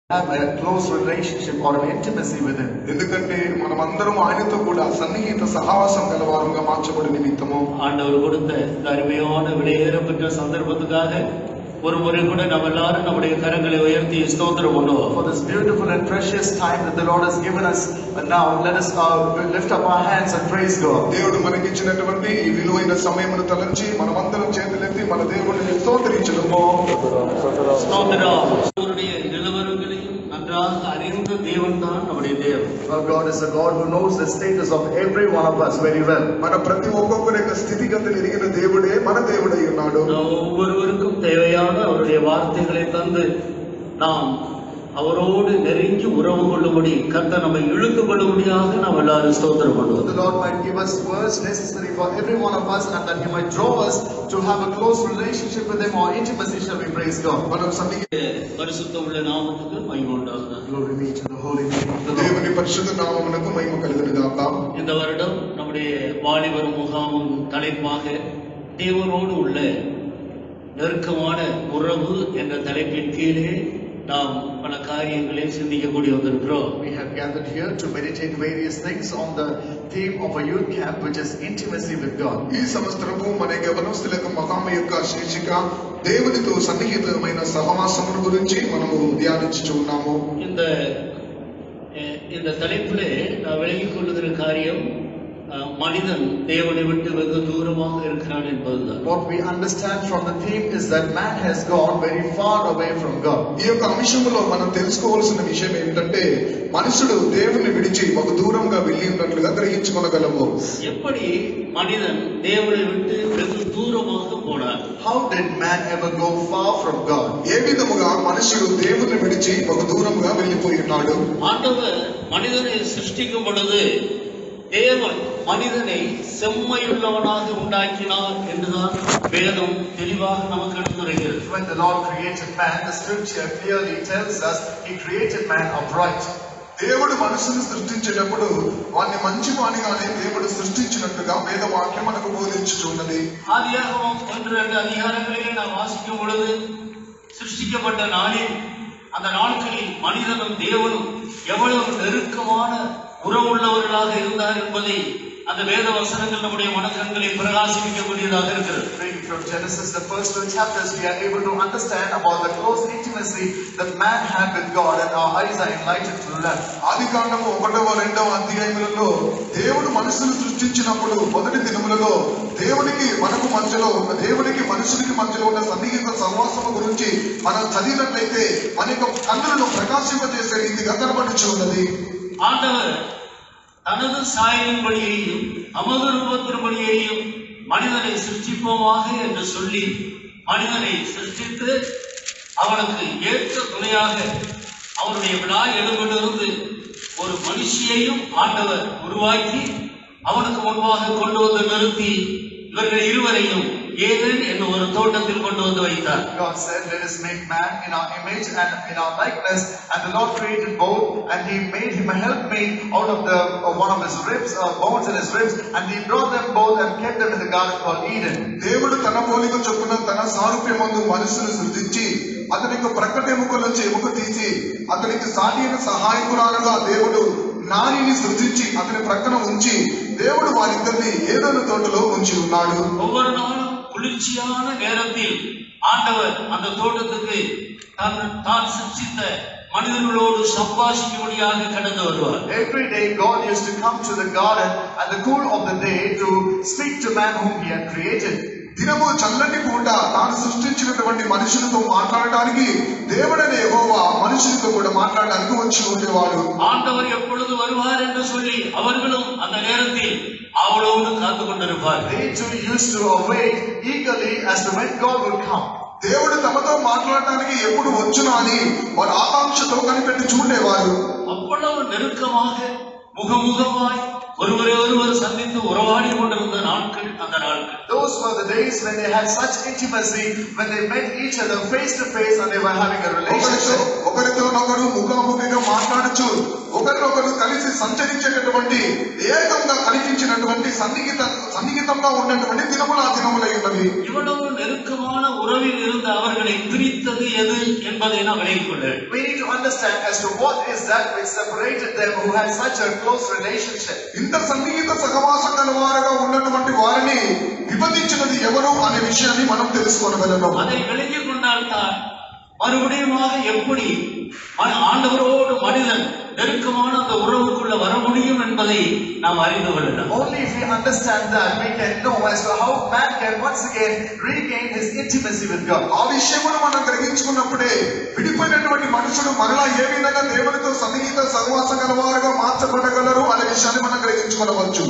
have a close relationship or an intimacy with him. ఎందుకంటే మనమందరం ఆయనతో కూడా సన్నిహిత సహవాసం గలవారుగా మార్చబడి నిమిత్తము ஆண்டவர் கொடுத்த இந்த அருமையான விலையேறப்பட்ட சந்தர்ப்பத்துக்காக ஒரு முறை கூட நம்ம எல்லாரும் நம்முடைய கரங்களை உயர்த்தி ஸ்தோத்திரம் பண்ணுவோம். For this beautiful and precious time that the Lord has given us, now let us lift up our hands and praise God. దేవుడు మనకిచ్చినటువంటి ఈ విలువైన సమయమును తలంచి మనమందరం చేతులెత్తి మన దేవుడిని స్తోత్రించుదాము. ஸ்தோத்திரம். அவருடைய நிலவரங்களையும் நன்றாக அறிந்த தேவன் தான் நம்முடைய தேவன். Our God is a God who knows the status of every one of us very well. మన ప్రతి ఒక్కొక్కరి యొక్క స్థితిగతులు ఎరిగిన దేవుడే మన దేవుడై ఉన్నాడు. ஒவ்வொருவருக்கும் தேவையான அவருடைய வார்த்தைகளை தந்து நாம் அவரோடு நெருங்கி உறவு கொள்ளும்படி கர்த்தர் நம்மை இழுத்து கொள்ளும்படியாக நாம் எல்லாரும் ஸ்தோத்திரம் பண்ணுவோம். The Lord might give us words necessary for every one of us, and that He might draw us to have a close relationship with Him or intimacy. Shall we praise God? మనం సన్నిహిత பரிசுத்தமுள்ள நாமத்துக்கு மகிமை உண்டாகுக. Glory be to the holy name of the Lord. దేవుని పరిశుద్ధ నామమునకు మహిమ కలుగును గాక. இந்த வருடம் நம்முடைய வாலிபர் முகாமின் தலைப்பாக தேவனோடு உள்ள நெருக்கமான உறவு என்ற தலைப்பின் கீழே நாம் பல காரியங்களை சிந்திக்கக்கூடிய வந்திருக்கிறோம். We have gathered here to meditate various things on the theme of a youth camp, which is intimacy with God. ఈ సంవత్సరము మన యవనస్తులకు మహామ యొక్క శీర్షిక దేవునితో సన్నిహితమైన సహవాసమును గురించి మనము ధ్యానించుచు ఉన్నాము. இந்த தலைப்பிலே நான் விளங்கிக் கொள்ளுகிற காரியம் மனிதன் தேவனை விட்டு வெகு தூரமாக இருக்கிறான் என்பதுதான். What we understand from the theme is that man has gone very far away from God. ఈ యొక్క అంశములో మనం తెలుసుకోవాల్సిన విషయం ఏమిటంటే మనుషుడు దేవుని విడిచి ఒక దూరంగా వెళ్ళి ఉన్నట్లుగా గ్రహించుకొనగలము. எப்படி మనిదన్ దేవుని விட்டு வெகு தூரமாக போனார்? How did man ever go far from God? ఏ విధముగా మనుషుడు దేవుని విడిచి ఒక దూరంగా వెళ్ళిపోయి ఉన్నాడు? ஆண்டவர் மனிதனை சிருஷ்டிக்கும் பொழுது தேவன் மனிதனை செம்மையுள்ளவனாக உண்டாக்கினார் என்றுதான் வேதம் தெளிவாக நமக்கு எடுத்துரைக்கிறது. When the Lord created man, the scripture clearly tells us He created man upright. దేవుడు మనుషుని సృష్టించేటప్పుడు వారిని మంచి వాణిగానే దేవుడు సృష్టించినట్లుగా వేదవాక్యం మనకు బోధించుచున్నది. ஆதியாகமம் 1-2 அதிகாரங்களிலே நாம் வாசிக்கும் பொழுது சிருஷ்டிக்கப்பட்ட நாளில் அந்த நாட்களில் மனிதனும் தேவனும் எவ்வளவு நெருக்கமான உறவுள்ளவர்களாக இருந்தார் என்பதை அந்த வேத வசனங்கள் நம்முடைய மனக்கண்களை பிரகாசிக்கக்கூடியதாக இருக்கிறது. Reading from Genesis, the first 2 chapters, we are able to understand about the close intimacy that man had with God, and our eyes are enlightened to that. ఆదికాండము 1-2 అధ్యాయములలో దేవుడు మనుషులను సృష్టించినప్పుడు మొదటి దినములలో దేవునికి మనకు మధ్యలో దేవునికి మనుషునికి మధ్యలో ఉన్న సన్నిహిత సహవాసము గురించి మనం చదివినట్లయితే మన యొక్క కన్నులను ప్రకాశింపజేసే రీతిగా కనబడుచు ఉన్నది. ஆண்டவர் தனது சாயலின்படியையும் நமது ரூபத்தின்படியையும் மனிதனை சிருஷ்டிப்போமாக என்று சொல்லி மனிதனை சிருஷ்டித்து அவனுக்கு ஏற்ற துணையாக அவருடைய விழா எழும்பிலிருந்து ஒரு மனுஷியையும் ஆண்டவர் உருவாக்கி அவனுக்கு முன்பாக கொண்டு வந்து நிறுத்தி இவர்கள் இருவரையும் ஏதேன் என்ற ஒரு தோட்டத்தில் கொண்டு வந்து வைத்தார். God said, let us make man in our image and in our likeness, and the Lord created both, and He made him a helpmate out of one of his ribs, bones in his ribs, and He brought them both and kept them in the garden called Eden. దేవుడు తన పోలిక చొప్పున తన సారూప్యమందు మనుషులను సృష్టించి అతనికి ప్రక్కటి ఎముకల నుంచి ఎముక తీసి అతనికి సాటి అయిన సహాయకురాలుగా దేవుడు నారిని సృష్టించి అతని ప్రక్కన ఉంచి దేవుడు వారిద్దరిని ఏదైనా తోటలో ఉంచి ఉన్నాడు. ஒவ்வொரு நாளும் குளிர்ச்சியான நேரத்தில் ஆண்டவர் அந்த தோட்டத்துக்கு தான் சிருஷ்டித்த மனிதர்களோடு சம்பாஷிக்கும்படியாக கடந்து வருவார். Every day God used to come to the garden at the cool of the day to speak to man whom He had created. దినము చల్లటి పూట తాను సృష్టించినటువంటి మనుషులతో మాట్లాడడానికి దేవుడైన యెహోవా మనుషులతో కూడా మాట్లాడడానికి వచ్చి ఉండేవాడు. ஆண்டவர் எப்பொழுது வருவார் என்று சொல்லி அவர்களும் அந்த நேரத்தில் அவளோடு காத்து கொண்டிருப்பார். They too used to await eagerly as to when God would come. దేవుడు తమతో మాట్లాడడానికి ఎప్పుడు వచ్చునా అని వారు ఆకాంక్షతో కనిపెట్టి చూడేవారు. அவ்வளவு நெருக்கமாக முகமுகமாய் ஒருவரை ஒருவர் சந்தித்து உறவாடி கொண்டிருந்த நாட்கள் அந்த நாட்கள். Those were the days when they had such intimacy, when they met each other face to face and they were having a relationship. ఒకరితో ఒకరు ముఖాముఖిగా మాట్లాడుచు ఒకరినొకరు కలిసి సంచరించేటటువంటి ఏకంగా కనిపించినటువంటి సన్నిహితంగా ఉన్నటువంటి దినములు ఆ దినములై ఉన్నవి. இவ்வளவு நெருக்கமான உறவில் இருந்த அவர்களை பிரித்தது எது என்பதை நாம் விளங்கிக் கொள்ள வேண்டும். We need to understand as to what is that which separated them who had such a close relationship. ఇంత సన్నిహిత సహవాసం గలవారుగా ఉన్నటువంటి వారిని విభజించినది ఎవరు అనే విషయాన్ని మనం తెలుసుకోగలము. அதை விளங்கிக் கொண்டால்தான் மறுபடியுமாக எப்படி ஆண்டவரோடு மனிதன் நெருக்கமான அந்த உறவுக்குள்ள வர முடியும் என்பதை நாம் அறிந்து கொள்ளலாம். Only if we understand that we can know as to how man can once again regain his intimacy with God. ఆ విషయమును మనం గ్రహించుకున్నప్పుడే విడిపోయినటువంటి మనుషులు మరలా ఏ విధంగా దేవునితో సన్నిహిత సహవాసం గలవారుగా మార్చబడగలరు అనే విషయాన్ని మనం గ్రహించుకోవచ్చు.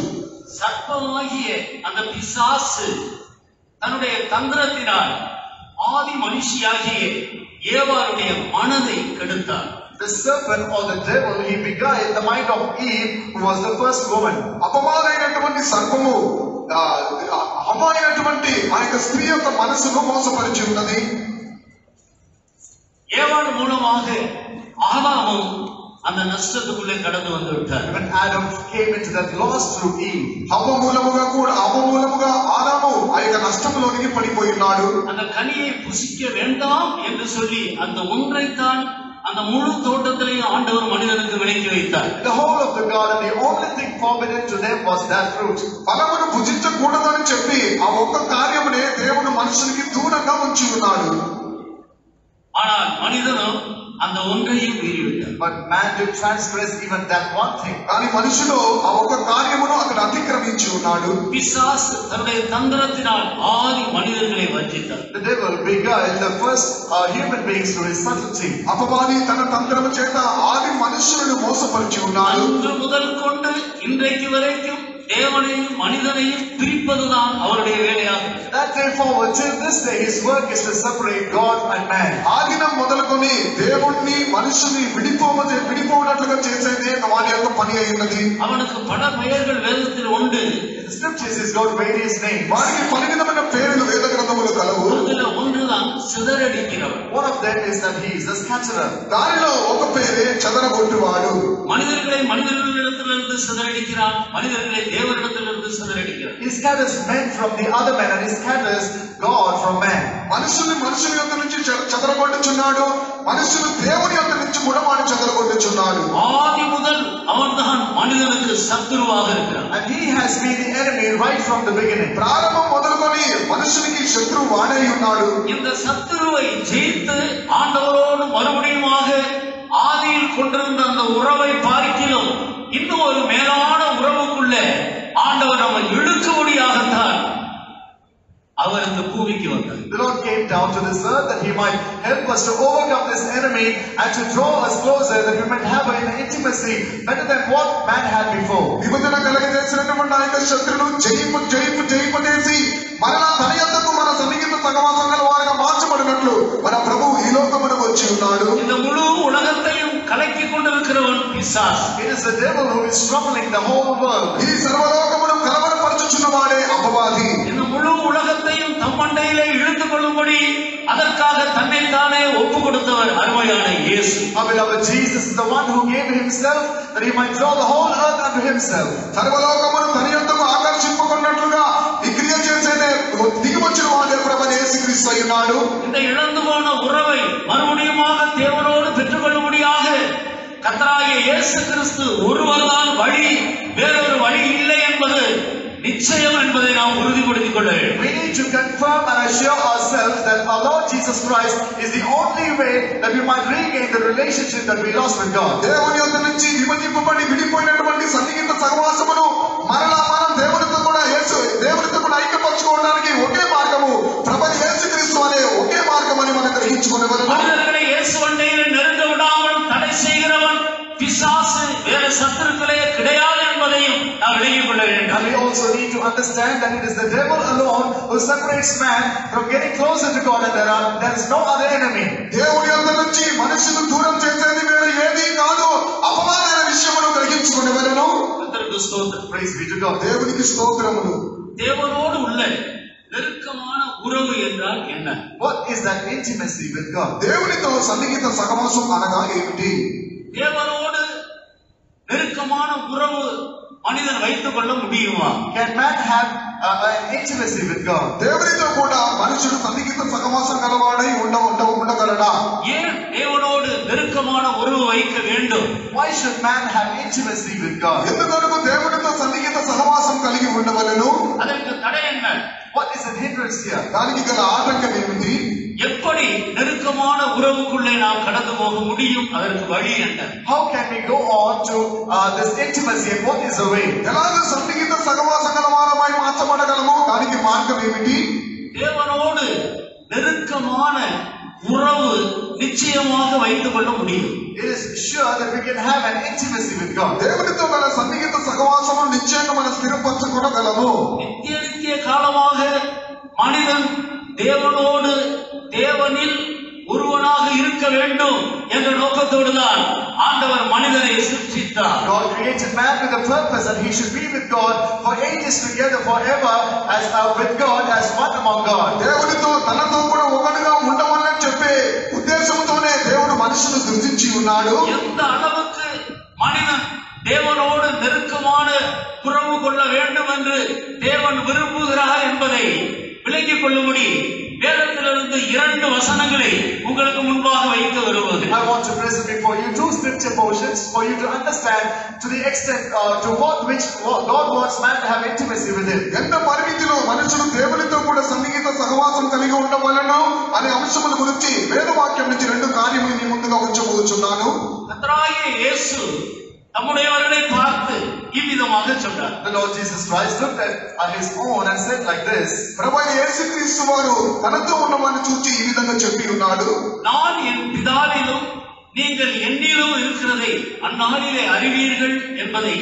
சர்ப்பமாகிய அந்த பிசாசு தன்னுடைய தந்திரத்தினால் ஆதி மனுஷியாகிய ஏவாளுடைய மனதை கெடுத்தார். The serpent or the devil, he beguiled the mind of Eve, who was the first woman. అపవాదైనటువంటి సర్పము హవ్వ అయినటువంటి ఆ యొక్క స్త్రీ యొక్క మనసును మోసపరిచి ఉన్నది. ஏவாள் மூலமாக ஆதாமும் அந்த நஷ்டத்துக்குள்ளே கடந்து வந்து விட்டார். When Adam came into that loss through Eve, హవ్వ మూలముగా ఆదాము ఆ యొక్క నష్టంలోనికి పడిపోయినాడు. அந்த கனியை புசிக்க வேண்டாம் என்று சொல்லி அந்த ஒன்றைத்தான் அந்த முழு தோட்டத்திலேயும் ஆண்டவர் மனிதனுக்கு விலக்கி வைத்தார். The whole of the garden, the only thing forbidden to them was that fruit. ఫలమును భుజించకూడదని చెప్పి ఆ ఒక్క కార్యమునే దేవుడు మనుషునికి దూరంగా ఉంచి ఉన్నాడు. ஆனால் மனிதனும் அந்த ஒன்றையும் மீறிவிட்டார். But man did transgress even that one thing. కానీ మనుషులు ఆ ఒక్క కార్యమును అక్కడ అతిక్రమించి ఉన్నాడు. பிசாசு தன்னுடைய தந்திரத்தினால் ஆதி மனிதர்களை வஞ்சித்தார். The devil beguiled the first human beings through his subtlety. అపవాది తన తంత్రము చేత ఆది మనుషులను మోసపరిచి ఉన్నాడు. அன்று முதல் கொண்டு இன்றைக்கு வரைக்கும் தேவனையும் மனிதனையும் பிரிப்பதுதான் அவருடைய வேலையாக. That day forward till this day his work is to separate God and man. ఆదినం మొదలుకొని దేవుణ్ణి మనుషుని విడిపోవనట్లుగా చేసేదే వారి యొక్క పని అయినది. அவனுக்கு பல பெயர்கள் வேదத்தில் உண்டு. In the scriptures he's got various names. వారికి పలు విధమైన పేర్లు వేద గ్రంథములు కలవు. அதுல ஒன்றுதான் சிதறடிக்கிறவன். One of them is that he is the scatterer. దానిలో ఒక పేరే చెదరగొట్టువాడు. மனிதர்களை மனிதர்களிடத்திலிருந்து சிதறடிக்கிறான், மனிதர்களை தேவனிடத்திலிருந்து சிதறடிக்கிறான். He scatters men from the other men and he scatters God from man. మనుషుని యొక్క నుంచి చెదరగొట్టుచున్నాడు, మనుషులు దేవుని యొక్క నుంచి ముడమాడి చెదరగొట్టుచున్నాడు. ஆதி முதல் அவன்தான் மனிதனுக்கு சத்துருவாக இருக்கிறான். And he has been the enemy right from the beginning. ప్రారంభం మొదలుకొని మనుషునికి శత్రువు వాడై ఉన్నాడు. இந்த சத்துருவை ஜெயித்து ஆண்டவரோடு மறுபடியுமாக ஆதியில் கொண்டிருந்த அந்த உறவை பார்க்கிலும் இன்னும் ஒரு மேலான உறவுக்குள்ள ஆண்டவர் நம்மை இழுக்கும்படியாகத்தான் அவர் இந்த பூமிக்கு வந்தார். The Lord came down to this earth that he might help us to overcome this enemy and to draw us closer, that we might have an intimacy better than what man had before. విభజన కలిగజేసినటువంటి ఆ యొక్క శత్రువును జయింపజేసి మరలా తన యొద్దకు మన సన్నిహిత సహవాసం గల వారుగా మార్చబడినట్లు మన ప్రభువు ఈ లోకమునకు వచ్చి ఉన్నాడు. இந்த முழு உலகத்தையும் கலக்கி கொண்டிருக்கிறவன் பிசாசு. It is the devil who is troubling the whole world. ఈ సర్వలోకమును కలవరపరచుచున్నవాడే అపవాది. இந்த முழு உலகத்தையும் தம்மண்டையிலே இழுத்துக் கொள்ளும்படி அதற்காக தன்னைத்தானே ஒப்பு கொடுத்தவர் அருமையான இயேசு. Our beloved Jesus is the one who gave himself that he might draw the whole earth unto himself. సర్వలోకమును తన యొద్దకు ఆకర్షింపుకున్నట్లుగా ఈ క్రియ చేసేదే దిగివచ్చిన వాడే ప్రభువైన యేసుక్రీస్తు అయ్యున్నాడు. இந்த இழந்து போன உறவை மறுபடியுமாக தேவனோடு பெற்றுக்கொள்ளும்படியாக கர்த்தராகிய இயேசு கிறிஸ்து ஒருவர்தான் வழி, வேறொரு வழி இல்லை என்பது நிச்சயம் என்பதை நாம் உறுதிப்படுத்திக் கொள்ள வேண்டும். We need to confirm and assure ourselves that our Lord Jesus Christ is the only way that we might regain the relationship that we lost with God. దేవుని యొద్ద నుంచి విభజింపబడి విడిపోయినటువంటి సన్నిహిత సహవాసమును మరలా మనం దేవునితో కూడా ఐక్యపరచుకోవడానికి ఒకే మార్గము ప్రభువైన యేసుక్రీస్తు అనే ఒకే మార్గమని మనం గ్రహించుకోవలెను. மனிதர்களை இயேசு அண்டையிலே நெருங்க விடாமல் தடை செய்கிறவன் பிசாசு, வேற சத்துருக்களே கிடையாது என்பதையும் நாம் விளங்கிக் கொள்ள வேண்டும். And we also need to understand that it is the devil alone who separates man from getting closer to God, and there is no other enemy. దేవుని యొద్ద నుంచి మనుషులు దూరం చేసేది వేరే ఏదీ కాదు, అపవాదమైన విషయమును గ్రహించుకొనవలెను. கர்த்தருக்கு ஸ்தோத்திரம். Praise be to God. దేవునికి స్తోత్రములు. தேவனோடு உள்ள நெருக்கமான உறவு என்றால் என்ன? What is that intimacy with God? దేవునితో సన్నిహిత సహవాసం అనగా ఏమిటి? தேவனோடு நெருக்கமான உறவு மனிதன் வைத்துக் கொள்ள முடியுமா? Can man have an intimacy with God? దేవునితో కూడా మనుషుడు సన్నిహిత సహవాసం గలవాడై ఉండగలడా? ஏன் தேவனோடு நெருக்கமான உறவு வைக்க வேண்டும்? Why should man have intimacy with God? ఎందుకొరకు దేవునితో సన్నిహిత సహవాసం కలిగి ఉండవలెను? அதற்கு தடை என்ன? What is the hindrance here? దానికి గల ఆటంకం ఏమిటి? எப்படி நெருக்கமான உறவுக்குள்ளே நாம் கடந்து போக முடியும்? அதற்கு வழி என்ன? How can we go on to this intimacy and what is the way? ఎలాగ సన్నిహిత సహవాసం గలవారమై మార్చబడగలము? దానికి మార్గం ఏమిటి? தேவனோடு நெருக்கமான உறவு நிச்சயமாக வைத்துக் கொள்ள முடியும். It is sure that we can have an intimacy with God. దేవునితో గల సన్నిహిత సహవాసము నిశ్చయంగా మనం స్థిరపరచుకోగలము. நித்திய காலமாக மனிதன் தேவனோடு தேவனில் ஒருவனாக இருக்க வேண்டும் என்ற நோக்கத்தோடு தான் ஆண்டவர் மனிதனை சிருஷ்டித்தார். God created man with a purpose that he should be with God for ages together forever as with God as one among God. దేవునితో తనతో కూడా ఒకటిగా ఉండవాలని చెప్పే ఉద్దేశంతోనే దేవుడు మనుషులను సృష్టించి ఉన్నాడు. எந்த அளவுக்கு மனிதன் தேவனோடு நெருக்கமான உறவு கொள்ள வேண்டும் என்று தேவன் விரும்புகிறார் என்பதை விளங்கிக் கொள்ளும்படி வேதத்திலிருந்து 2 வசனங்களை உங்களுக்கு முன்பாக வைக்க வருவது. I want to present before you 2 scripture portions for you to understand to the extent to which God wants man to have intimacy with him. ఎంత పరిమితిలో మనుషుడు దేవునితో కూడా సన్నిహిత సహవాసం కలిగి ఉండవలెను అనే అంశముల గురించి వేదవాక్యం నుంచి 2 కార్యములు మీ ముందుగా ఉంచబోతున్నాను. కర్తరాగియ యేసు తమ్ముడేవరనే பார்த்து ఇవిధமாக சொன்னார். The Lord Jesus Christ looked at his own and said like this. ప్రభువైన యేసుక్రీస్తు వారు తనతో ఉన్నవారిని చూచి ఈ విధంగా చెప్పి ఉన్నాడు. நான் என் பிதாவிலும் நீங்கள் என்னிலும் இருக்கிறதை அந்நாளிலே அறிவீர்கள் என்பதை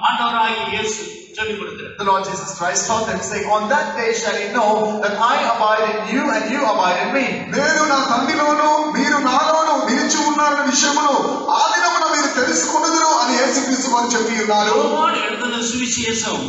ஆண்டவராகிய இயேசு சொல்லிக் கொடுக்கிறார். The Lord Jesus Christ taught them, saying, on that day shall you know that I abide in you and you abide in me. నేను నా తండ్రిలోను మీరు నాలోను నిలిచి ఉన్నారన్న విషయమును ఆ దినమున మీరు తెలుసుకొనుదురు అని యేసుక్రీస్తు వారు చెప్పి ఉన్నారు. యోహాను எழுதின సువిశేషం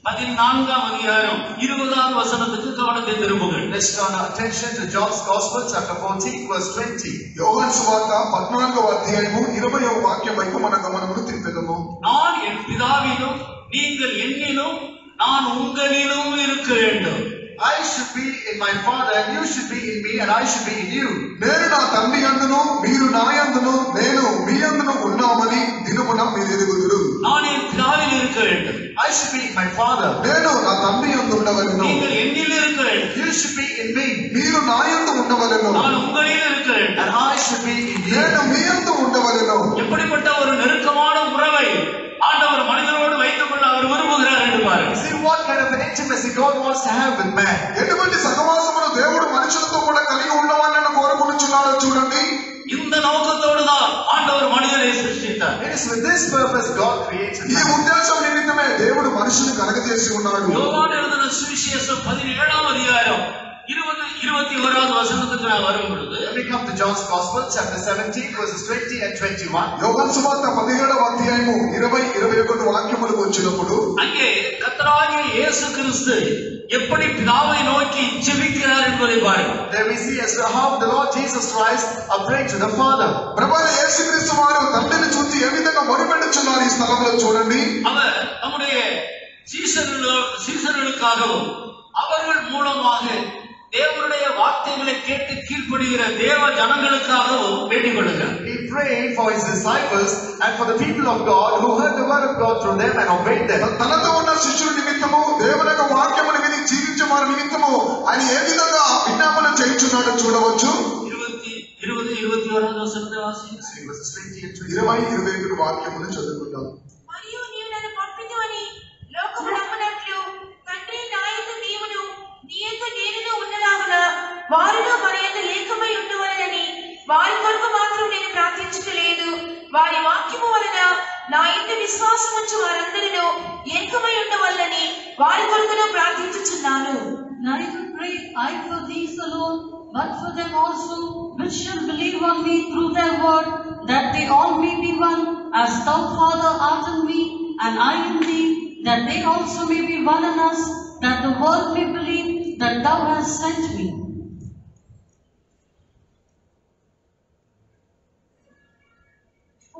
14వ అధ్యాయం 20వ వచనத்துக்கு கவனத்தை திருப்புங்கள். Let's turn our attention to John's Gospel chapter 14 verse 20. యోహాను సువార్త 14వ అధ్యాయము 20వ వాక్యం వైపు మన గమనమును తిప్పెదము. நான் என் பிதாவிலும் நீங்கள் என்னிலும் நான் உங்களிலும் இருக்க வேண்டும். I should be in my Father and you should be in me and I should be in you. నేను నా తండ్రి యందును మీరు నా యందును నేను మీ యందును ఉన్నామని దినమున మీరు ఎరుగుదురు. நான் என் பிதாவில் இருக்க வேண்டும். I should be in my Father. నేను నా తండ్రి యందు ఉండవలెను. நீங்கள் என்னில் இருக்க வேண்டும். You should be in me. మీరు నా యందు ఉండవలెను. நான் உங்களில் இருக்க வேண்டும். And I should be in you. నేను మీ యందు ఉండవలెను. எப்படிப்பட்ட ஒரு நெருக்கமான உறவை ஆண்டவர் மனிதனோடு வைத்துக் கொள்ள அவர் விரும்புகிறார் என்று பாருங்கள். See what kind of an intimacy God wants to have with man. ఎటువంటి సహవాసమును దేవుడు మనుషులతో కూడా కలిగి ఉండవాలని కోరుకుంటున్నాడో చూడండి. இந்த நோக்கத்தோடு தான் ஆண்டவர் மனிதனை சிருష్டித்தார். It is with this purpose God created ఈ man. ఉద్దేశం నిమిత్తమే దేవుడు మనుషుని కలగజేసి ఉన్నాడు. యోహాను எழுதின సువిశేషం 17వ అధ్యాయం 21వ వచనத்துக்கு நான் வரும் பொழுது When we come to John's Gospel chapter 17 verses 20 and 21. యోహాను సువార్త 17వ అధ్యాయము 20-21 వాక్యములకు వచ్చినప్పుడు அங்கே கர்த்தராகிய இயேசு கிறிஸ்து எப்படி பிதாவை நோக்கி ஜெபிக்கிறார் என்பதை பாருங்கள். There we see as to how the Lord Jesus Christ prayed to the Father. ప్రభువైన యేసుక్రీస్తు వారు తండ్రిని చూసి ఏ విధంగా మొరపెట్టుచున్నారు ఈ స్థలంలో చూడండి. அவர் நம்முடைய சீசர்களுக்காகவும் அவர்கள் மூலமாக தேவனுடைய வார்த்தைகளை கேட்டு கீழ்ப்படுகிற தேவ ஜனங்களுக்காகவும் வேண்டிக் கொள்கிறார். He prayed for his disciples and for the people of God who heard the word of God through them and obeyed them. తనతో ఉన్న శిష్యుల నిమిత్తము దేవుని యొక్క వాక్యమును విని జీవించే వారి నిమిత్తము ఆయన ఏ విధంగా విజ్ఞాపన చేయించున్నాడో చూడవచ్చు. 20-21వ వచనத்தை వాసించండి. 20-21 వాక్యమును చదువుకుందాం. మరియు నీవు నన్ను పంపితువని లోకము నమ్మునట్లు తండ్రి నా యందు నీవును నీ యందు నేనును ఉన్నలాగున వారిలో మన యందు ఏకమై ఉండువలెనని వారి కొరకు మాత్రం నేను ప్రార్థించుటలేదు. వారి వాక్యము వలన నా యందు విశ్వాసముంచు వారందరిలో ఏకమై ఉండవలెనని వారి కొరకును ప్రార్థించుచున్నాను. Neither pray I for these alone, but for them also which shall believe on me through their word, that they all may be one, as thou, Father, art in me, and I in thee, that they also may be one in us, that the world may believe that thou hast sent me.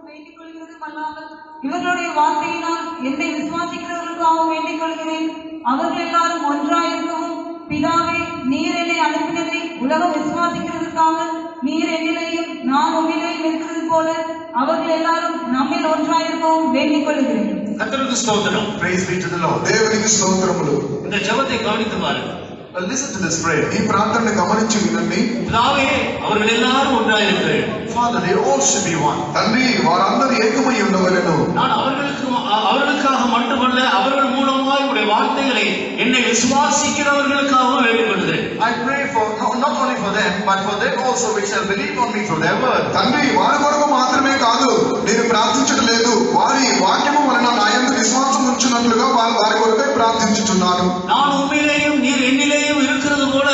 వేదికలో கொள்கிறதும் அல்லாமல் இவர்களுடைய வார்த்தையினால் என்னை விசுவாசிக்கிறவர்களுக்காகவும் வேண்டிக் கொள்கிறேன். அவர்கள் எல்லாரும் ஒன்றாயிருக்கவும், பிதாவே, நீர் என்னை அனுப்பினதை உலகம் விசுவாசிக்கிறதுக்காக நீர் என்னிலையும் நான் உன்னிலையும் இருக்கிறது போல அவர்கள் எல்லாரும் நம்மில் ஒன்றாயிருக்கவும் வேண்டிக் கொள்கிறேன். கர்த்தருக்கு ஸ்தோத்திரம். Praise be to the Lord. దేవునికి స్తోత్రములు. இந்த ஜெபத்தை கவனித்து பாருங்கள். Listen to this prayer. ఈ ప్రార్థనను గమనించి వినండి. பிதாவே, அவர்கள் எல்லாரும் ஒன்றாயிருக்கிறேன். Father, they all should be one. తండ్రి, వారందరూ ఏకమై ఉండవలెను. நான் அவர்களுக்காக மட்டுமல்ல, அவர்கள் மூலமாய் உடைய வார்த்தைகளை என்னை விசுவாசிக்கிறவர்களுக்காகவும் வேண்டிக் கொள்கிறேன். I pray for not only for them, but for them also which shall believe on me through their word. తండ్రి, వారి కొరకు మాత్రమే కాదు నేను ప్రార్థించడం లేదు, వారి వాక్యము వలన నా యందు విశ్వాసం ఉంచున్నట్లుగా వారి కొరకై ప్రార్థించుచున్నాను. நான் உண்மையிலேயும் நீர் என்னிலேயும் இருக்கிறது போல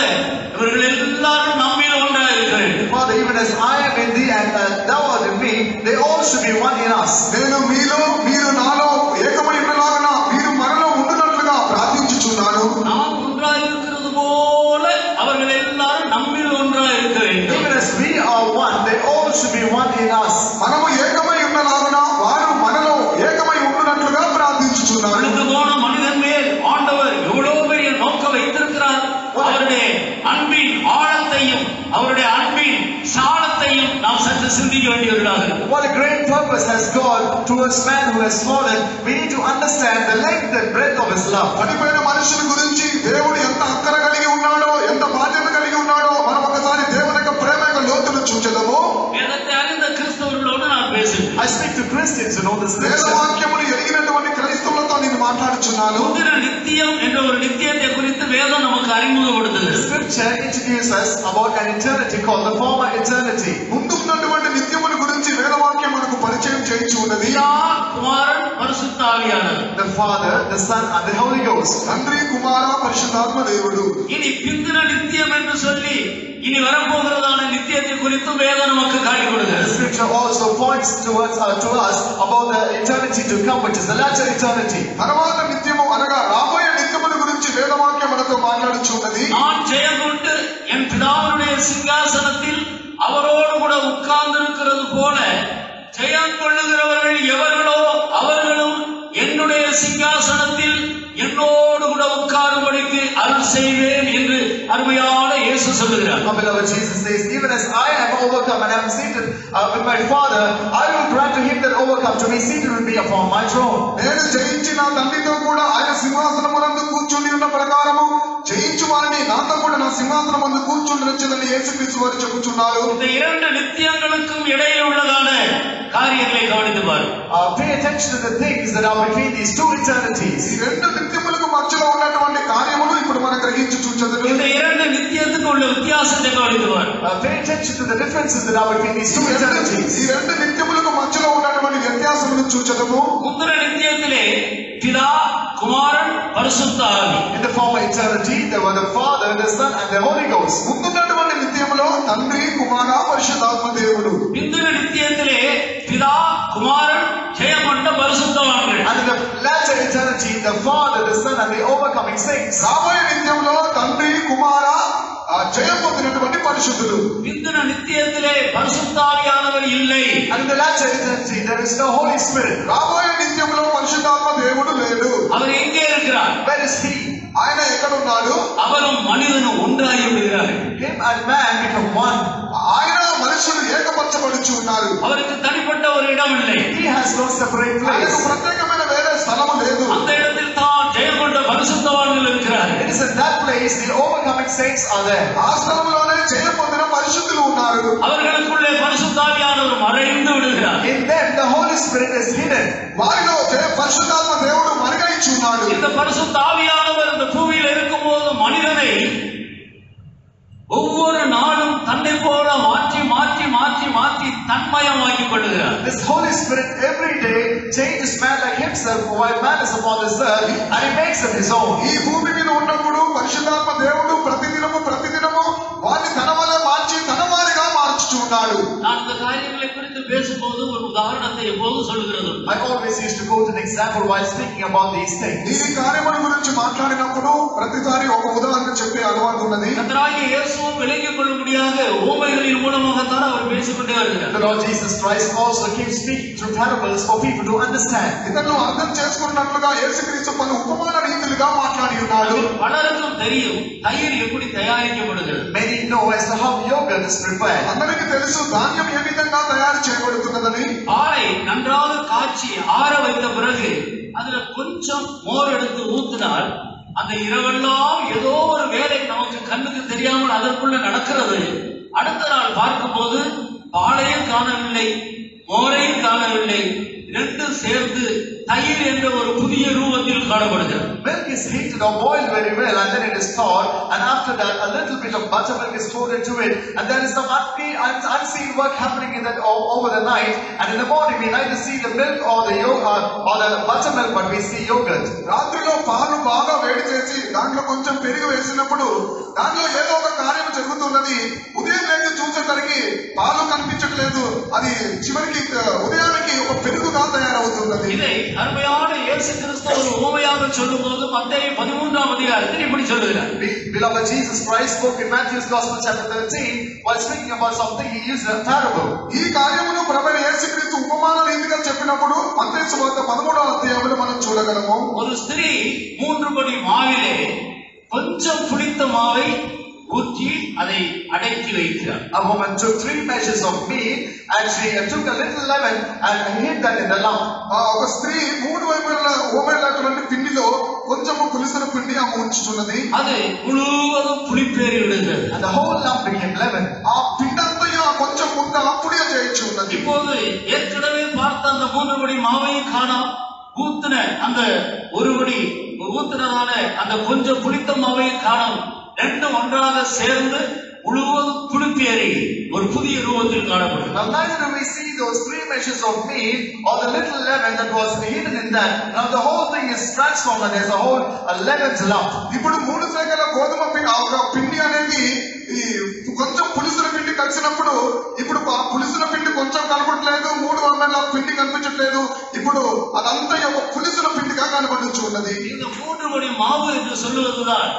இவர்கள் எல்லாரும் நம்மில் ஒன்றாயிருக்கிறேன். Father, even as I am in thee and thou art in me, they all should be one in us. నేను మీలో మీరు నాలో ఏకమై ఉండలాగన మీరు మనలో ఉండునట్లుగా ప్రార్థించుచున్నాను. நாம் ஒன்றாயிருக்கிறது போல அவர்கள் எல்லாரும் நம்மில் ஒன்றாயிருக்க வேண்டும். Even as we are one, they all should be one in us. మనము ఏకమై ఉండలాగన వారు మనలో ఏకమై ఉండునట్లుగా ప్రార్థించుచున్నాను. விழுந்து போன மனிதன் மேல் ஆண்டவர் எவ்வளவு பெரிய நோக்கம் வைத்திருக்கிறார். அவருடைய அன்பின் ஆழத்தையும் அவருடைய அன்பின் சாலத்தையும் நாம் சற்று சிந்திக்க வேண்டியவர்களாக. What a great purpose has God towards man who has fallen. We need to understand the length and breadth of his love. పడిపోయిన మనుషుల గురించి దేవుడు ఎంత అక్కర కలిగి ఉన్నాడో, ఎంత బాధ్యత కలిగి ఉన్నాడో మనం ఒకసారి దేవుని యొక్క ప్రేమ యొక్క లోతును చూచెదము. வேதத்தை அறிந்த கிறிஸ்தவர்களோடு நான் பேசுகிறேன். I speak to Christians who know the scripture. వేదవాక్యములు ఎరిగినటువంటి క్రైస్తవులతో నేను మాట్లాడుచున్నాను. முந்தின நித்தியம் என்ற ஒரு நித்தியத்தை குறித்து வேதம் நமக்கு அறிமுகப்படுத்துகிறது. Scripture introduces us about an eternity called the former eternity. ముందు ఉన్నటువంటి నిత్యముల గురించి వేదవాక్యం మనకు పరిచయం చేయించి ఉన్నది. பிதா, குமாரன், பரிசுத்த ஆவியானவர். The Father, the Son and the Holy Ghost. తండ్రి, కుమార, పరిశుద్ధాత్మ దేవుడు. இனி பிந்தின நித்தியம் என்று சொல்லி இனி வரப்போகிறதான நித்தியத்தை குறித்து வேதம் நமக்கு காட்டிக் கொடுக்கிறது. Scripture also points towards to us about the eternity to come, which is the latter eternity. తర్వాత నిత్యము అనగా రాబోయే నిత్యముల గురించి వేదవాక్యం మనతో మాట్లాడుచున్నది. நான் ஜெயம் கொண்டு என் பிதாவுடைய சிங்காசனத்தில் அவரோடு கூட உட்கார்ந்திருக்கிறது போல ஜெயம் கொள்ளுகிறவர்கள் எவர்களோ அவர்களும் என்னுடைய சிங்காசனத்தில் என்னோடு கூட உட்காரும்படிக்கு அருள் செய்வேன் என்று அருமையான இயேசு சொல்லுகிறார். Our beloved Jesus says, even as I am overcome and am seated with my Father, I will grant to him that overcome to be seated with me upon my throne. నేను జయించి నా తండ్రితో కూడా ఆయన సింహాసనమునందు కూర్చుని ఉన్న ప్రకారము జయించు వారిని నాతో కూడా నా సింహాసనమందు కూర్చుని వచ్చేదని యేసుక్రీస్తు వారు చెప్పుచున్నారు. இந்த இரண்டு நித்தியங்களுக்கும் இடையில் உள்ளதான காரியங்களை கவனித்து பாரு. Pay attention to the things that are between these two eternities. ఈ రెండు నిత్యములకు మధ్యలో ఉన్నటువంటి కార్యములు ఇప్పుడు మనం గ్రహించి చూచెదము. இந்த இரண்டு நித்தியத்துக்கு உள்ள வித்தியாசத்தை கவனித்து பாரு. Pay attention to the differences that are between these two eternities. ఈ రెండు నిత్యములకు మధ్యలో ఉన్నటువంటి వ్యత్యాసములను చూచెదము. முந்தின நித்தியத்திலே பிதா, குமாரன், பரிசுத்த ஆவி. In the former eternity, there were the Father, the Son and the Holy Ghost. ముందున్నటువంటి నిత్యములో తండ్రి, కుమార, పరిశుద్ధాత్మ దేవుడు. பிந்தின நித்தியத்திலே பிதா, குமாரன், ஜெயமண்ட பரிசுத்தவான்கள். And in the latter eternity, the Father, the Son and the overcoming saints. రాబోయే నిత్యంలో తండ్రి, కుమార, జయం పొందినటువంటి పరిశుద్ధులు. பிந்தின நித்தியத்திலே பரிசுத்த ஆவியானவர் இல்லை. And in the latter eternity, there is no Holy Spirit. రాబోయే నిత్యంలో పరిశుద్ధాత్మ దేవుడు లేడు. அவர் எங்கே இருக்கிறார்? Where is he? ఆయన ఎక్కడ ఉన్నాడు? அவரும் மனிதனும் ஒன்றாகி விடுகிறார்கள். Him and man become one. ఆయన మనుషులు ఏకపరచబడుచు ఉన్నారు. அவருக்கு தனிப்பட்ட ஒரு இடம் இல்லை. He has no separate place. ఆయనకు ప్రత్యేకమైన వేరే స్థలము లేదు. அந்த இடத்தில் தான் ஜெயம் கொண்ட பரிசுத்தவான்கள் இருக்கிறார்கள். It is in that place the overcoming saints are there. ఆ స్థలంలోనే జయం పొందిన పరిశుద్ధులు ఉన్నారు. அவர்களுக்குள்ளே பரிசுத்த ஆவியானவர் மறைந்து விடுகிறார். In them the Holy Spirit is hidden. వారిలో పరిశుద్ధాత్మ దేవుడు మరుగైచున్నాడు. இந்த பரிசுத்த ஆவியானவர் இந்த பூமியில் இருக்கும்போது மனிதனை ஒவ்வொரு நாளும் தன்னை போல மாற்றி மாற்றி மாற்றி மாற்றி தன்மயமாக்கி கொள்ளுகிறார். This Holy Spirit every day changes man like himself while man is upon this earth, and he makes him his own. ఈ భూమి మీద ఉన్నప్పుడు పరిశుద్ధాత్మ దేవుడు ప్రతిదినము వారిని తన వల్ల మార్చి తన వారిగా మార్చుచున్నాడు. நான் இந்த காரியங்களை குறித்து பேசும்போது ஒரு உதாரணத்தை எப்போதும் சொல்கிறது. I always used to quote an example while speaking about these things. ఈ కార్యముల గురించి మాట్లాడినప్పుడు ప్రతిసారి ఒక ఉదాహరణ చెప్పే అలవాటు ఉన్నది. கர்த்தராகிய இயேசு விளங்கிக் கொள்ளும்படியாக உவமைகளின் மூலமாகத்தான் அவர் பேசிக்கொண்டே வருகிறார். The Lord Jesus Christ also keeps speaking through parables for people to understand. ఇతను అర్థం చేసుకున్నట్లుగా యేసుక్రీస్తు పలు ఉపమాన రీతిలుగా మాట్లాడి ఉన్నాడు. பலருக்கும் தெரியும் தயிர் எப்படி தயாரிக்கப்படுகிறது. Many know as to how yogurt is prepared. అందరికీ తెలుసు ధాన్యం ఏ విధంగా తయారు చేయబడుతున్నదని. பாலை நன்றாக காய்ச்சி ஆற வைத்த பிறகு அதுல கொஞ்சம் மோர் எடுத்து ஊத்தினால் அந்த இரவெல்லாம் ஏதோ ஒரு வேலை நமக்கு கண்ணுக்கு தெரியாமல் அதற்குள்ள நடக்கிறது. அடுத்த நாள் பார்க்கும் போது பாலையும் காணவில்லை, மோரையும் காணவில்லை, ரெண்டும் சேர்ந்து தயிர் என்ற ஒரு புதிய ரூபத்தில் காணப்படுகிறது. Milk is heated or boiled very well and then it is thawed, and after that a little bit of buttermilk is poured into it, and there is some unseen work happening in that over the night, and in the morning we neither see the milk or the buttermilk, but we see yogurt. రాత్రిలో పాలు బాగా వేడి చేసి దాంట్లో కొంచెం పెరుగు వేసినప్పుడు దాంట్లో ఏదో ఒక కార్యం జరుగుతున్నది. ఉదయం లేచి చూసేసరికి పాలు కనిపించట్లేదు, అది చివరికి ఉదయానికి ఒక పెరుగుగా తయారవుతున్నది. இதை அருமையான இயேசு கிறிஸ்து ஒரு உவமையாக சொல்லும்போது மத்தேயு 13ஆம் அதிகாரத்தில் இப்படி சொல்லுகிறார். Beloved, Jesus Christ spoke in Matthew's Gospel chapter 13 while speaking about something he used a parable. ఈ కార్యమును ప్రభువైన యేసుక్రీస్తు ఉపమాన రీతిగా చెప్పినప్పుడు మత్తయి సువార్త 13వ అధ్యాయంలో మనం చూడగలము. ஒரு ஸ்திரீ 3 படி மாவிலே கொஞ்சம் புளித்த மாவை ஊற்றி அதை அடக்கி வைக்கிறார். A woman took 3 measures of meat and she took a little leaven and hid that in the lump. ఒక స్త్రీ 3 వైపులటువంటి పిండిలో కొంచెము పులిసిన పిండి ఆమె ఉంచుతున్నది. அது முழுவதும் புளிப்பேறி விடுகிறது. And the whole lump became leaven. ఆ పిండంతయు కొంచెం ముందు అప్పుడే చేయొచ్చు ఉన్నది. இப்போது ஏற்கனவே பார்த்த அந்த 3 படி மாவையும் காணோம், ஊத்தின அந்த ஒரு படி ஊத்தினதான அந்த கொஞ்சம் புளித்த மாவையும் காணோம். ரெண்டும் ஒன்றாக சேர்ந்து முழுவதும் புளிப்பேறி ஒரு புதிய ரூபத்தில் காணப்படும். Now neither do we see those 3 measures of meat or the little leaven that was hidden in that. Now the whole thing is transformed and there's a whole leavened lump. ఇప్పుడు 3 సేకల గోధుమ పిండి అనేది ఈ కొంచెం పులిసిన పిండి కలిసినప్పుడు ఇప్పుడు ఆ పులిసిన పిండి కొంచెం కనపడట్లేదు, 3 వందల పిండి కనిపించట్లేదు. ఇప్పుడు అదంతా ఒక పులిసిన పిండిగా కనబడుచు ఉన్నది. இந்த 3 படி மாவு என்று சொல்லுவதுதான்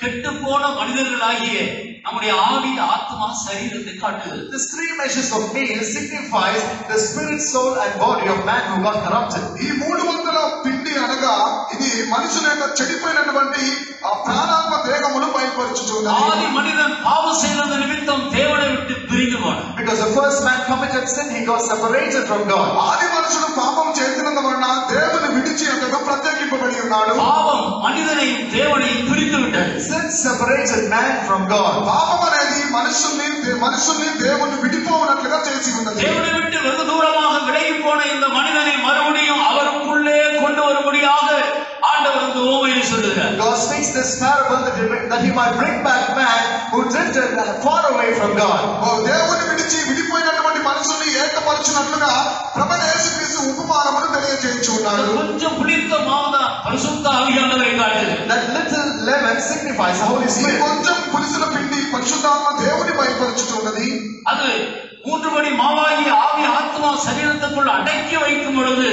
கெட்டு போன மனிதர்களாகிய நம்முடைய ஆவி, ஆத்மா, சரீரத்தை காட்டுகிறது. This 3 measures of meal signifies the spirit, soul and body of man who got corrupted. ఈ 300 పిండి అనగా ఇది మనుషుల యొక్క చెడిపోయినటువంటి ఆ ప్రాణాత్మ దేహమును బయలుపరుచుచున్నది. ஆதி மனிதன் பாவம் செய்தது நிமித்தம் தேவனை விட்டு பிரிந்து போனான். Because the first man committed sin, he got separated from God. ఆది మనుషుడు పాపం చేసినందువలన దేవుని విడిచి అంతగా ప్రత్యేకింపబడి ఉన్నాడు. பாவம் மனிதனையும் தேவனையும் பிரித்து விட்டது. Sin separated man from God. పాపం అనేది మనుషుల్ని దేవుని విడిపోవనట్లుగా చేసి ఉన్నది. தேவனை விட்டு வெகு தூரமாக விலகி போன இந்த மனிதனை மறுபடியும் அவருக்குள்ளே கொண்டு வரும்படியாக ஆண்டவர் இந்த உவமையை சொல்லுகிறார். God speaks this parable that he might bring back man who drifted far away from God. దేవుని విడిచి విడిపోయినటువంటి మనుషుల్ని ఏకపరచునట్లుగా ప్రభువైన యేసుక్రీస్తు ఉపమానమును తెలియజేయచ్చు ఉన్నాడు. கொஞ்சம் புளித்த மாவுதான் பரிசுத்த ஆவியானவரை காட்டுகிறது. That little leaven signifies the Holy Spirit. కొంచెం పులిసిన పిండి పరిశుద్ధాత్మ దేవుని బయలుపరుచుతున్నది. அது 3 படி மாவாகிய ஆவி, ஆத்மா, சரீரத்துக்குள் அடக்கி வைக்கும் பொழுது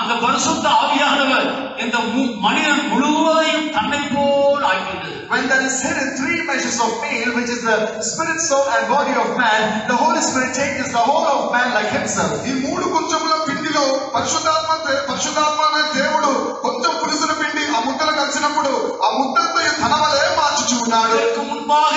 அந்த பரிசுத்த ஆவியானவர் இந்த மனிதன் முழுவதையும் தன்னை போல் ஆக்கிவிட்டது. When there is hidden 3 measures of meal, which is the spirit, soul and body of man, the Holy Spirit takes the whole of man like himself. ఈ 3 కొంచెముల పిండిలో పరిశుద్ధాత్మ అనే దేవుడు కొంచెం పులిసిన పిండి ఆ ముద్దలు కలిసినప్పుడు ఆ ముద్దంతా తన వలే మార్చుచు ఉన్నాడు. இதற்கு முன்பாக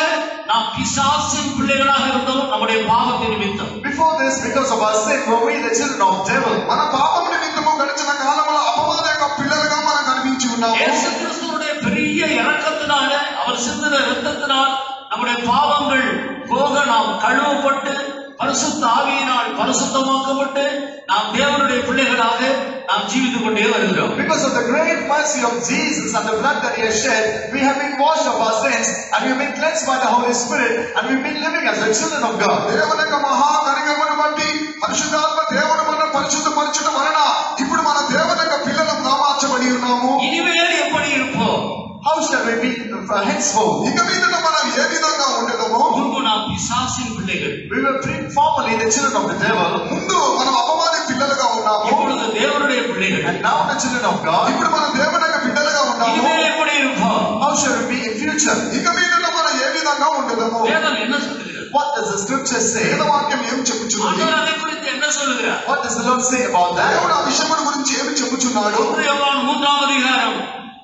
நாம் பிசாசின் பிள்ளைகளாக இருந்தோம் நம்முடைய பாவத்தின் நிமித்தம். Before this, because of our sin, were we the children of devil. మన పాపం నిమిత్తము గడిచిన కాలంలో అపవాది యొక్క పిల్లలుగా మనం కనిపించి ఉన్నాము. యేసు கிறிஸ்துவுடைய பெரிய இரக்கத்தினால, அவர் சிந்தின இரத்தத்தினால் நம்முடைய பாவங்கள் போக நாம் கழுவப்பட்டு பரிசுத்த ஆவியினால் பரிசுத்தமாக்கப்பட்டு நாம் தேவனுடைய பிள்ளைகளாக நாம் ஜீவித்துக் கொண்டே வருகிறோம். Because of the great mercy of Jesus and the blood that he has shed, we have been washed of our sins and we have been cleansed by the Holy Spirit and we have been living as the children of God. దేవుని యొక్క మహా కనికరమును బట్టి పరిశుద్ధాత్మ దేవుడు మన పరిశుద్ధపరచడం వలన ఇప్పుడు మన దేవుని యొక్క పిల్లలుగా మార్చబడి ఉన్నాము. இனிமேல் எப்படி இருப்போம்? How shall we be henceforth? ఇక మీదట మనం ఏ విధంగా ఉండేదమో? முன்பு நாம் பிசாசின் பிள்ளைகள். We were formerly the children of the devil. ముందు మనం అపవాది పిల్లలుగా ఉన్నాము. இப்பொழுது தேவனுடைய பிள்ளைகள். And now the children of God. ఇప్పుడు మనం దేవుని యొక్క బిడ్డలుగా ఉన్నాము. இனிமேல் எப்படி இருப்போம்? How shall we be in future? ఇక మీదట మనం ఏ విధంగా ఉండదము? வேதம் என்ன சொல்லுகிறது? What does the scripture say? వేదవాక్యం ఏం చెప్పుచున్నది? ஆண்டவர் அதை குறித்து என்ன சொல்லுகிறார்? What does the Lord say about that? దేవుడు ఆ విషయముల గురించి ఏమి చెప్పుచున్నాడు? 1 யோவான் 3ஆம் அதிகாரம்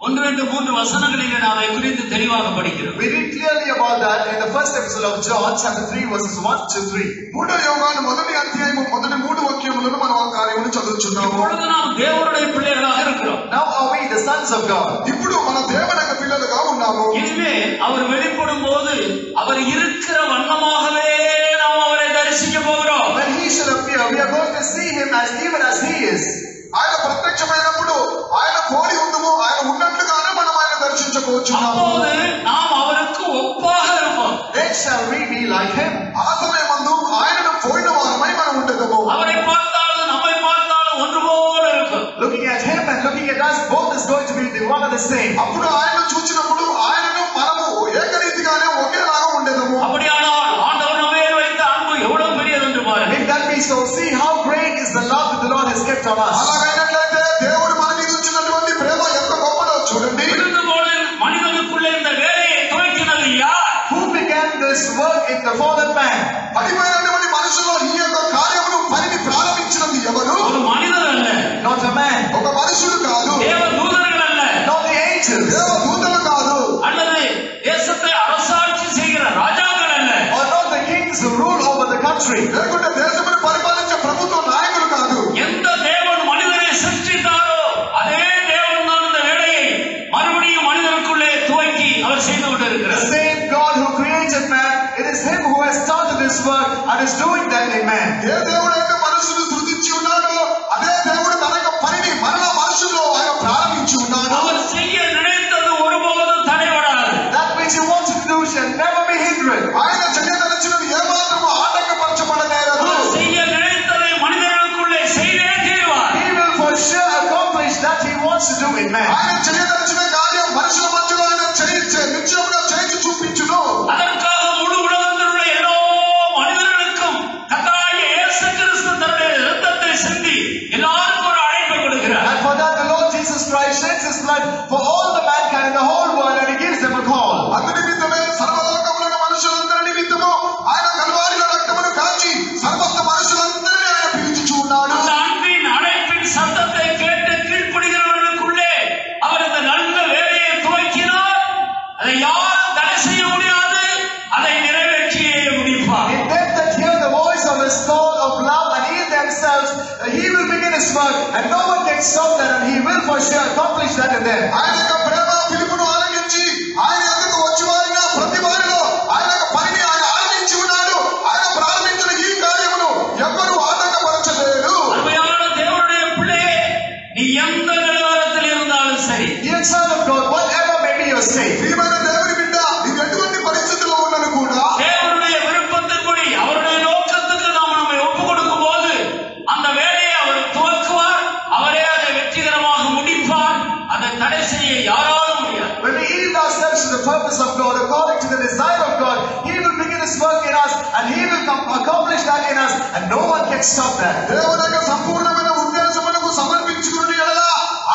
1-3 వచనங்களிலே நாம் அதை குறித்து தெளிவாக படிக்கிறோம். We read clearly about that in the first episode of John, chapter 3, verses 1-3. 3వ యోహాను మొదటి అధ్యాయము మొదటి 3 వాక్యములను మనం ఆ కార్యమును చదువుచున్నాము. இப்பொழுது நாம் தேவனுடைய பிள்ளைகளாக இருக்கிறோம். Now are we the sons of God? ఇప్పుడు మన దేవుని యొక్క పిల్లలుగా ఉన్నాము. இனிமேல் அவர் வெளிப்படும் போது அவர் இருக்கிற வண்ணமாகவே நாம் அவரை தரிசிக்க போகிறோம். When he shall appear, we are going to see him as even as he is. ఆయన ప్రత్యక్షమైనప్పుడు ఆయన పోలి ఉండుము, ఆయన ఉన్నట్లుగానే మనం ఆయన దర్శించబోచున్నాము. அப்போது நாம் அவருக்கு ஒப்பாக இருப்போம். Then shall we be like him. ఆ సమయమందు ఆయనను పోయిన వారమై మనం ఉండదము. அவரை பார்த்தாலும் நம்மை பார்த்தாலும் ஒன்று போல இருக்கும். Looking at him and looking at us, both is going to be the one and the same. అప్పుడు ఆయనను చూచినప్పుడు ఆయనను మనము ఏకరీతిగానే ఒకేలాగా ఉండదము. அப்படியானால் ஆண்டவர் நம்ம மேல் வைத்த அன்பு எவ்வளவு பெரியது என்று பாருங்கள். If that be so, see how great is the love that the Lord has kept on us. అలాగైనట్లయితే దేవుడు మన మీద ఉంచినటువంటి ప్రేమ ఎంత గొప్పదో చూడండి. விழுந்து போன மனிதனுக்குள்ளே இந்த வேலையை துவக்கினது யார்? Who began this work in the fallen man? పడిపోయినటువంటి మనుషుల్లో ఈ యొక్క కార్యమును పనిని ప్రారంభించినది ఎవరు? ஒரு மனிதர் அல்ல, Not a man, ఒక మనుషుడు కాదు, தேவ தூதர்கள் அல்ல, not the angels, దేవదూతలు కాదు, அல்லது தேசத்தை அரசாட்சி செய்கிற ராஜாக்கள் அல்ல, or not the kings who rule over the country. లేకుంటే దేశమును పరిపాలించే ప్రభుత్వ నాయకులు కాదు. எந்த தேவன் மனிதனை சிருஷ்டித்தாரோ அதே தேவன் தான் இந்த வேலையை மறுபடியும் மனிதனுக்குள்ளே துவக்கி அவர் செய்து The கொண்டிருக்கிறார். same God who created man, it is him who has started this work and is doing that in man. ఏ దేవుడైతే మనుషులు సృష్టించి ఉన్నాడో అదే దేవుడు తన యొక్క పనిని మరలా మనుషుల్లో ఆయన ప్రారంభించి ఉన్నాడు. அவர் செய்ய நினைத்தது ஒருபோதும் தடைபடாது. That which he wanted to do shall never be hindered. ఆయన చేయదలిచినది ఏమాత్రము ఆటంకపరచబడనేరదు. அவர் செய்ய நினைத்ததை மனிதர்களுக்குள்ளே செய்தே தீர்வார். He will for sure accomplish that he wants to do in man. ఆయన చేయదలిచిన కార్యం మనుషుల మధ్యలో ఆయన నిశ్చయముగా చేసి చూపించును. அதற்காக முழு உலகத்தில் உள்ள எல்லா மனிதர்களுக்கும் கர்த்தராகிய இயேசு கிறிஸ்து தன்னுடைய இரத்தத்தை சிந்தி எல்லாருக்கும் ஒரு அழைப்பை கொடுக்கிறார். And for that the Lord Jesus Christ sheds his blood for all the mankind in the whole world and he gives them a call. అందు నిమిత్తమే సర్వలోకములను మనుషులందరి నిమిత్తము ఆయన కల్వారిలో రక్తమును కాచి సమస్త మనుషులందరినీ ఆయన పిలిచి ఉన్నాడు. அந்த அன்பின் அழைப்பின் சத்தத்தை கேட்டு கீழ்ப்படுகிறவர்களுக்குள்ளே அவர் இந்த நல்ல வேலையை துவக்கினார். அதை யாரும் தடை செய்ய முடியாது. அதை நிறைவேற்றியே முடிப்பார். In them that hear the voice of his call of love and in themselves, he will begin his work and no one can stop that and he will for sure accomplish that in them. ఆయన యొక్క ప్రేమ పిలుపును ఆలకించి ఆయన యొద్దకు వచ్చి వారిగా ప్రతి వారిలో ఆయన యొక్క పనిని ఆయన ఆరంభించి ఉన్నాడు. ఆయన ప్రారంభించిన ఈ కార్యమును ఎవ్వరూ ఆటంకపరచలేరు. அருமையான தேவனுடைய பிள்ளையே, நீ எந்த நிலவரத்தில் இருந்தாலும் சரி, Dear child of God, whatever may be your state, ప్రియమైన దేవుని బిడ్డ, నీవు ఎటువంటి పరిస్థితుల్లో ఉన్నను కూడా தேவனுடைய விருப்பத்தின்படி அவருடைய நோக்கத்துக்கு நாம் நம்மை ஒப்புக் கொடுக்கும் போது அந்த வேலையை அவர் துவக்குவார். அவரே அதை வெற்றிகரமாக முடிப்பார். அதை தடை செய்ய யாராலும் முடியாது. when we yield ourselves to the purpose of God, according to the desire of God, he will begin his work in us and he will accomplish that in us and no one can stop that. దేవుని యొక్క సంపూర్ణమైన ఉద్దేశములకు సమర్పించుకుని ఎడల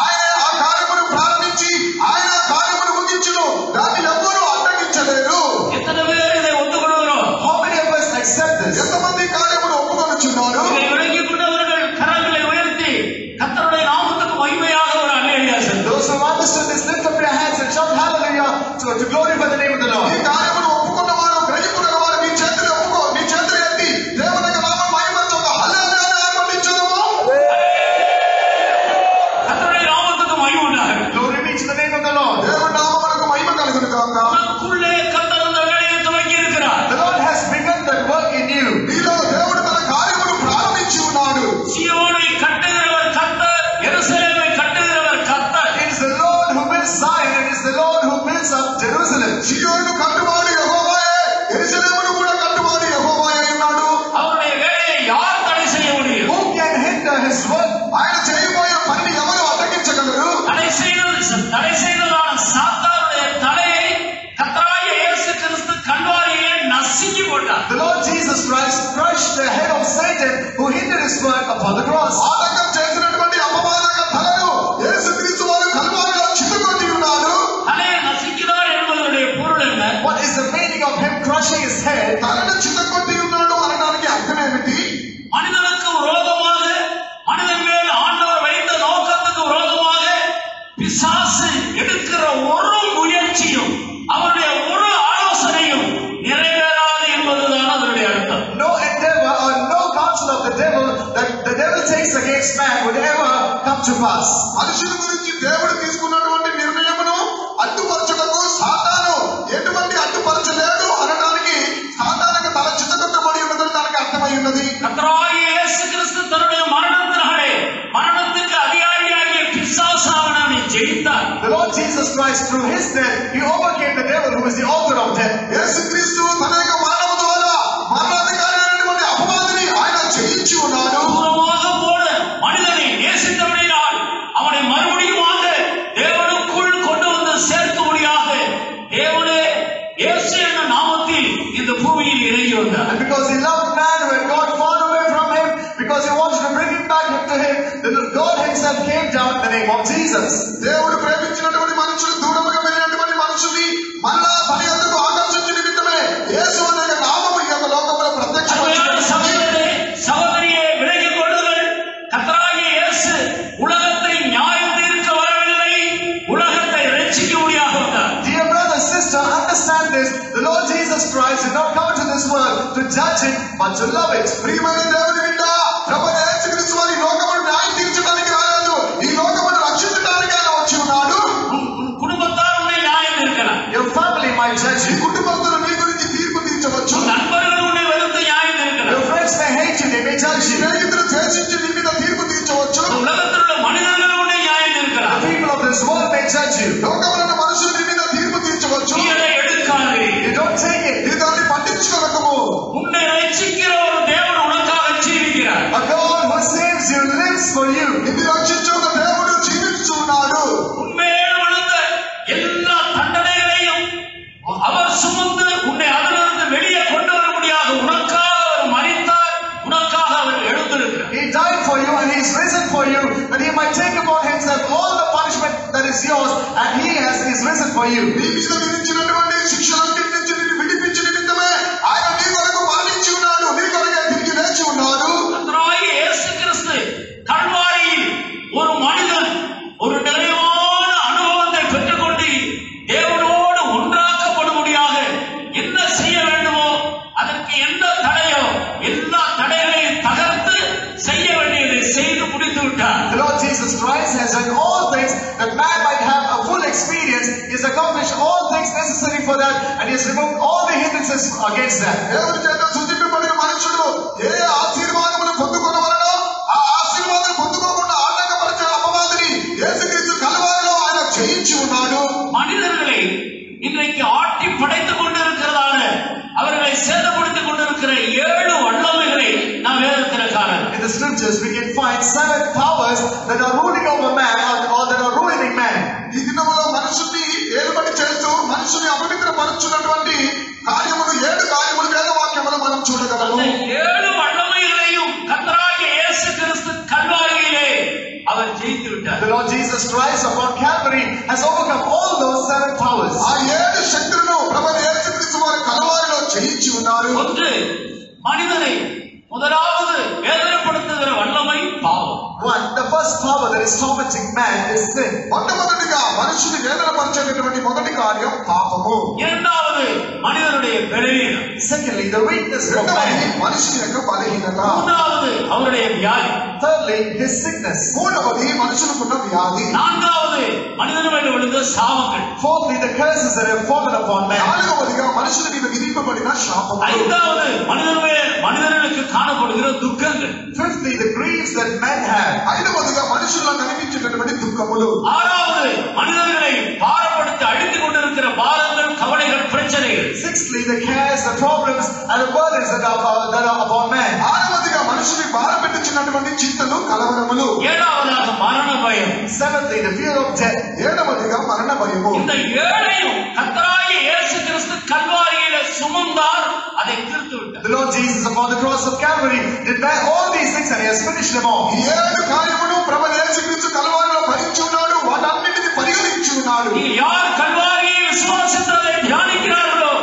ఆయన ఆ కార్యమును ప్రారంభించి ఆయన ఆ కార్యమును ముగించును. దాన్ని ఎవ్వరూ అడ్డగించలేరు. எத்தனை பேர் இதை ஒத்துக்கொள்கிறோம்? How many of us accept this? ఎంతమంది కార్యమును ఒప్పుకొనుచున్నారు? இதை விளங்கிக் கொண்டவர்கள் கரங்களை உயர்த்தி கர்த்தருடைய நாமத்துக்கு மகிமையாக ஒரு அல்லேலூயா சொல்லுங்கள். Those who understood this, lift up your hands and shout hallelujah to glorify the name of the ఈ Lord. కార్యమును ఒప్పుకున్న వారు గ్రహింపుగల వారు మీ చేతులు ఒప్పుకో, మీ చేతులు ఎత్తి దేవుని యొక్క నామం మహిమతో ఒక హల్లెలూయా అని ఆర్భటించుదాము. போட்டார். The Lord Jesus Christ crushed the head of Satan who hindered his work upon the cross. ఆటంకం చేసినటువంటి అపవాదక తలను యేసుక్రీస్తు వారు కల్వారిలో చితగొట్టి ఉన్నాడు. தலையை நசுக்கிறார் என்பதனுடைய பொருள் என்ன? What is the meaning of him crushing his head? తలను చితగొట్టి ఉన్నాడు అనడానికి అర్థం ఏమిటి? மனிதனுக்கு விரோதமாக, மனிதன் மேல் ஆண்டவர் வைத்த நோக்கத்துக்கு விரோதமாக பிசாசு எடுக்கிற ஒரு முயற்சியும் அவருடைய ஒரு ஆலோசனையும் நிறைவேறாது என்பதுதான் அதனுடைய அர்த்தம். No endeavor or no counsel of the devil that the devil takes against man would ever come to pass. మనుషుల గురించి దేవుడు తీసుకున్నటువంటి నిర్ణయమును అడ్డుపరచుటకు సాతాను ఎటువంటి అడ్డుపరచలేడు అనడానికి సాతానుకు తల చితగొట్టబడి ఉన్నదని దానికి అర్థమై ఉన్నది. கர்த்தராகிய இயேசு கிறிஸ்து தன்னுடைய மரணத்தினாலே மரணத்துக்கு அதிகாரியாகிய பிசாசானவனை ஜெயித்தார். The Lord Jesus Christ through his death he overcame the devil who is the author of death. యేసుక్రీస్తు తన యొక్క మరణము ద్వారా మరణాధికారి అయినటువంటి అపవాదిని ఆయన జయించి ఉన్నాడు. தூரமாக போன மனிதனை நேசித்தபடியால் அவனை மறுபடியுமாக தேவனுக்குள் கொண்டு வந்து சேர்க்கும்படியாக தேவனே இயேசு என்ற நாமத்தில் இந்த பூமியில் இறங்கி வந்தார். And because he loved man when God far away from him, because he wanted to bring him back to him, then God himself came down in the name of Jesus. దేవుడు ప్రేమించినటువంటి మనుషులు దూరముగా వెళ్ళినటువంటి మనుషుల్ని మళ్ళా తన యొద్దకు ఆకర్షించే నిమిత్తమే యేసు అనే నామము ఈ యొక్క లోకంలో ప్రత్యక్షమైనది. சகோதரரே, சகோதரியே, விலகிக் கொள்ளுங்கள். கர்த்தராகிய இயேசு உலகத்தை நியாயம் தீர்க்க வரவில்லை, உலகத்தை ரட்சிக்கும்படியாக வந்தார். Dear brother, sister, understand this. The Lord Jesus Christ did not come to this world to judge it, but to love it. ప్రియమైన దేవుని బిడ్డ, ప్రభువైన యేసుక్రీస్తు వారు ఈ లోకమును న్యాయం తీర్చడానికి రాలేదు, ఈ లోకమును రక్షించడానికి ఆయన వచ్చి ఉన్నాడు. உன் குடும்பத்தார் உன்னை நியாயம் தீர்க்கலாம். Your family might judge ఈ you. కుటుంబస్తులు నీ గురించి తీర్పు తీర్చవచ్చు. உன் நண்பர்கள் உன்னை வெறுத்து நியாயம் Your தீர்க்கலாம். friends may hate you, they may judge you. స్నేహితులు ద్వేషించి నీ మీద తీర్పు తీర్చవచ్చు. உலகத்தில் உள்ள மனிதர்கள் உன்னை நியாயம் The தீர்க்கலாம். people of this world may judge you. లోకములను మనుషులు నీ మీద తీర్పు తీర్చవచ్చు. நீ அதை எடுக்காதே. You don't take it. నీ దాన్ని పట్టించుకోకము. உன்னை ரட்சிக்கிற ஒரு தேவன் உனக்காக ஜீவிக்கிறார். A God who saves you lives for you. నిన్ను రక్షించే ఒక దేవుడు జీవిస్తున్నాడు. உன்மேல் விழுந்த எல்லா தண்டனைகளையும் அவர் சுமந்து உன்னை அதிலிருந்து வெளியே கொண்டு வரும்படியாக உனக்காக அவர் மரித்தார், உனக்காக அவர் எழுந்திருக்கிறார். He died for you and he is risen for you, that he might take upon himself all the punishment that is yours, and he is risen for you. నీ మీద విధించినటువంటి శిక్షలన్నిటి నుంచి నిన్ను విడిపించి నిమిత్తమే ఆయన నీ కొరకు మరణించి ఉన్నాడు, నీ కొరకే తిరిగి లేచి ఉన్నాడు. கர்த்தராகிய இயேசு கிறிஸ்து கல்வாரியில் ஒரு மனிதன் ஒரு நிறைவான அனுபவத்தை பெற்றுக்கொண்டு தேவனோடு ஒன்றாக்கப்படும்படியாக என்ன செய்ய வேண்டுமோ அதற்கு எந்த தடையோ எல்லா தடைகளையும் தகர்த்து செய்ய வேண்டியதை செய்து முடித்து விட்டார். The Lord Jesus Christ has done all things that man might have a full experience. He has accomplished all things necessary for that, and he has removed all the hindrances against that. దేవుని చేత సూచింపబడిన మనుషుడు ఏ ఆశీర్వాదమును పొందుకొనవలనో ఆ ఆశీర్వాదం పొందుకోకుండా ఆటంకపరిచే అపవాదిని యేసుక్రీస్తు కల్వారిలో ఆయన జయించి ఉన్నాడు. மனிதர்களை இன்றைக்கு ஆட்டி படைத்துக் கொண்டிருக்கிறதான அவர்களை சேதப்படுத்திக் கொண்டிருக்கிற 7 வல்லமைகளை நாம் வேதத்தில் காணலாம். In the scriptures, we can find 7 powers that are ruling over man or that are ruining man. ఈ దినములో మనుషుల్ని ఏలుబడి చేస్తూ మనుషుల్ని అపవిత్రపరుచున్నటువంటి కార్యములు 7 కార్యములు వేదవాక్యములు మనం చూడగలము. அந்த 7 வல்லமைகளையும் கர்த்தராகிய இயேசு கிறிஸ்து கல்வாரியிலே அவர் ஜெயித்து விட்டார். The Lord Jesus Christ upon Calvary has overcome all those 7 powers. ఆ 7 శక్తులను ప్రభువైన యేసుక్రీస్తు వారు కల్వారిలో జయించి ఉన్నారు. ஒன்று, మనిదனை முதலாவது வேதனைப்படுத்துகிற வல்லமை பாவம். One, the first power that is tormenting man is sin. మొట్టమొదటిగా మనుషుని వేదన పరిచేటటువంటి మొదటి కార్యం పాపము. இரண்டாவது, மனிதனுடைய பலவீனம். Secondly, the weakness of రెండవది man. మనిషి యొక్క బలహీనత. மூன்றாவது, அவருடைய வியாதி. Thirdly, his sickness. మూడవది మనుషులకున్న వ్యాధి. நான்காவது, மனிதன் மேல் விழுந்த சாபங்கள். Fourthly, the curses that have fallen upon man. నాలుగవదిగా మనుషుల మీద విధింపబడిన శాపములు. ஐந்தாவது, மனிதர்களுக்கு காணப்படுகிற துக்கங்கள். Fifthly, the griefs that men have. ఐదవదిగా మనుషుల్లో కనిపించేటటువంటి దుఃఖములు. ஆறாவது, மனிதர்களை பாரப்படுத்தி அழித்துக் கொண்டிருக்கிற பாரங்கள், கவலைகள், பிரச்சனைகள். Sixthly, the cares, the problems, and the burdens that are upon man. ఆరవదిగా మనుషుని భారపెట్టుచున్నటువంటి చింతలు కలవరములు. ஏழாவதாக மரண பயம். Seventhly, the fear of death. ఏడవదిగా మరణ భయము. இந்த ஏழையும் கர்த்தராகிய இயேசு கிறிஸ்து கல்வாரியிலே சுமந்தார், அதை தீர்த்து The Lord Jesus upon the cross of Calvary did all these things and he has finished them all. ఈ 7 కార్యములు ప్రభువు యేసుక్రీస్తు కల్వారిలో భరించి ఉన్నాడు, వాటన్నిటిని పరిగణించి ఉన్నాడు. யார் கல்வாரியை விசுவாசித்ததை தியானிக்கிறார்களோ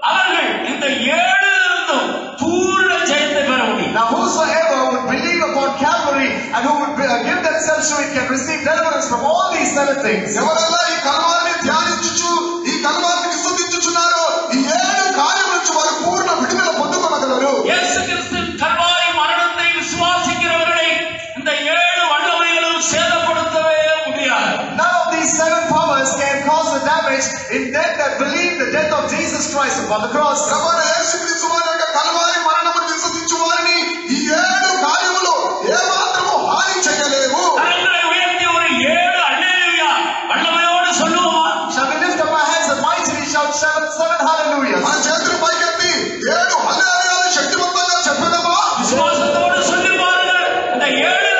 அவர்கள் இந்த 7 பூர்ண ஜெயத்தை பெற முடியும். Now whosoever would believe upon Calvary and who would give themselves to it can receive deliverance from all these 7 things. ఎవరైనా ఈ కల్వారిని ధ్యానించుచు ఈ కల్వారిని విశ్వసించుచున్నారో ఈ 7 కార్యముల నుంచి వారు పూర్ణ విడుదల పొందుకొనగలరు. యేసు క్రీస్తుவின் கல்வாரி மரணத்தை விசுவாசிக்கிறவர்களை இந்த 7 வல்லமைகளும் சேதப்படுத்தவே முடியாது. None of these 7 powers can cause the damage in them that believe the death of Jesus Christ upon the cross. ప్రభువైన యేసుక్రీస్తు వారి యొక్క కల్వారి మరణమును విశ్వసించు వారిని ఈ 7 కార్యములు ఏమాత్రము హాని చేయలేవు. கரங்களை உயர்த்தி ஒரு 7 அல்லேலூயா வல்லமையோடு சொல்லுவோமா? Shall we lift up our hands and mightily shout 7 hallelujahs? మన చేతులు పైకెత్తి 7 హల్లెలూయాలు శక్తివంతంగా చెప్పదమా? விசுவாசத்தோடு சொல்லி பாருங்கள். இந்த 7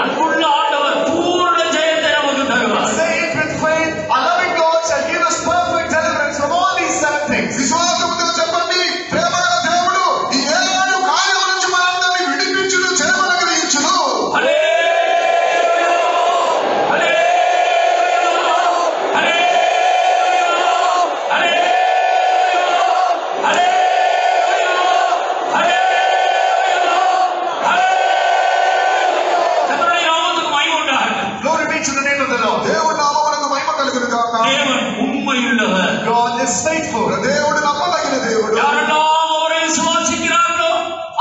அன்புள்ள ஆண்டவர் பூர்ண ஜெயத்தை நமக்கு தருவார். Say it with faith. Our loving God shall give us perfect deliverance from all these 7 things. విశ్వాసముతో చెప్పండి, ప్రేమగల దేవుడు ఈ 7 కార్యముల నుంచి మనందరినీ విడిపించును, జయమనుగ్రహించును. హల్లెలూయా హల్లెలూయా హల్లెలూయా Glory be to the name of the Lord. దేవుని నామమునకు మహిమ కలుగును గాక. தேவன் உண்மையுள்ளவர். God is faithful. దేవుడు నమ్మదగిన దేవుడు. யாரெல்லாம் அவரை விசுவாசிக்கிறார்களோ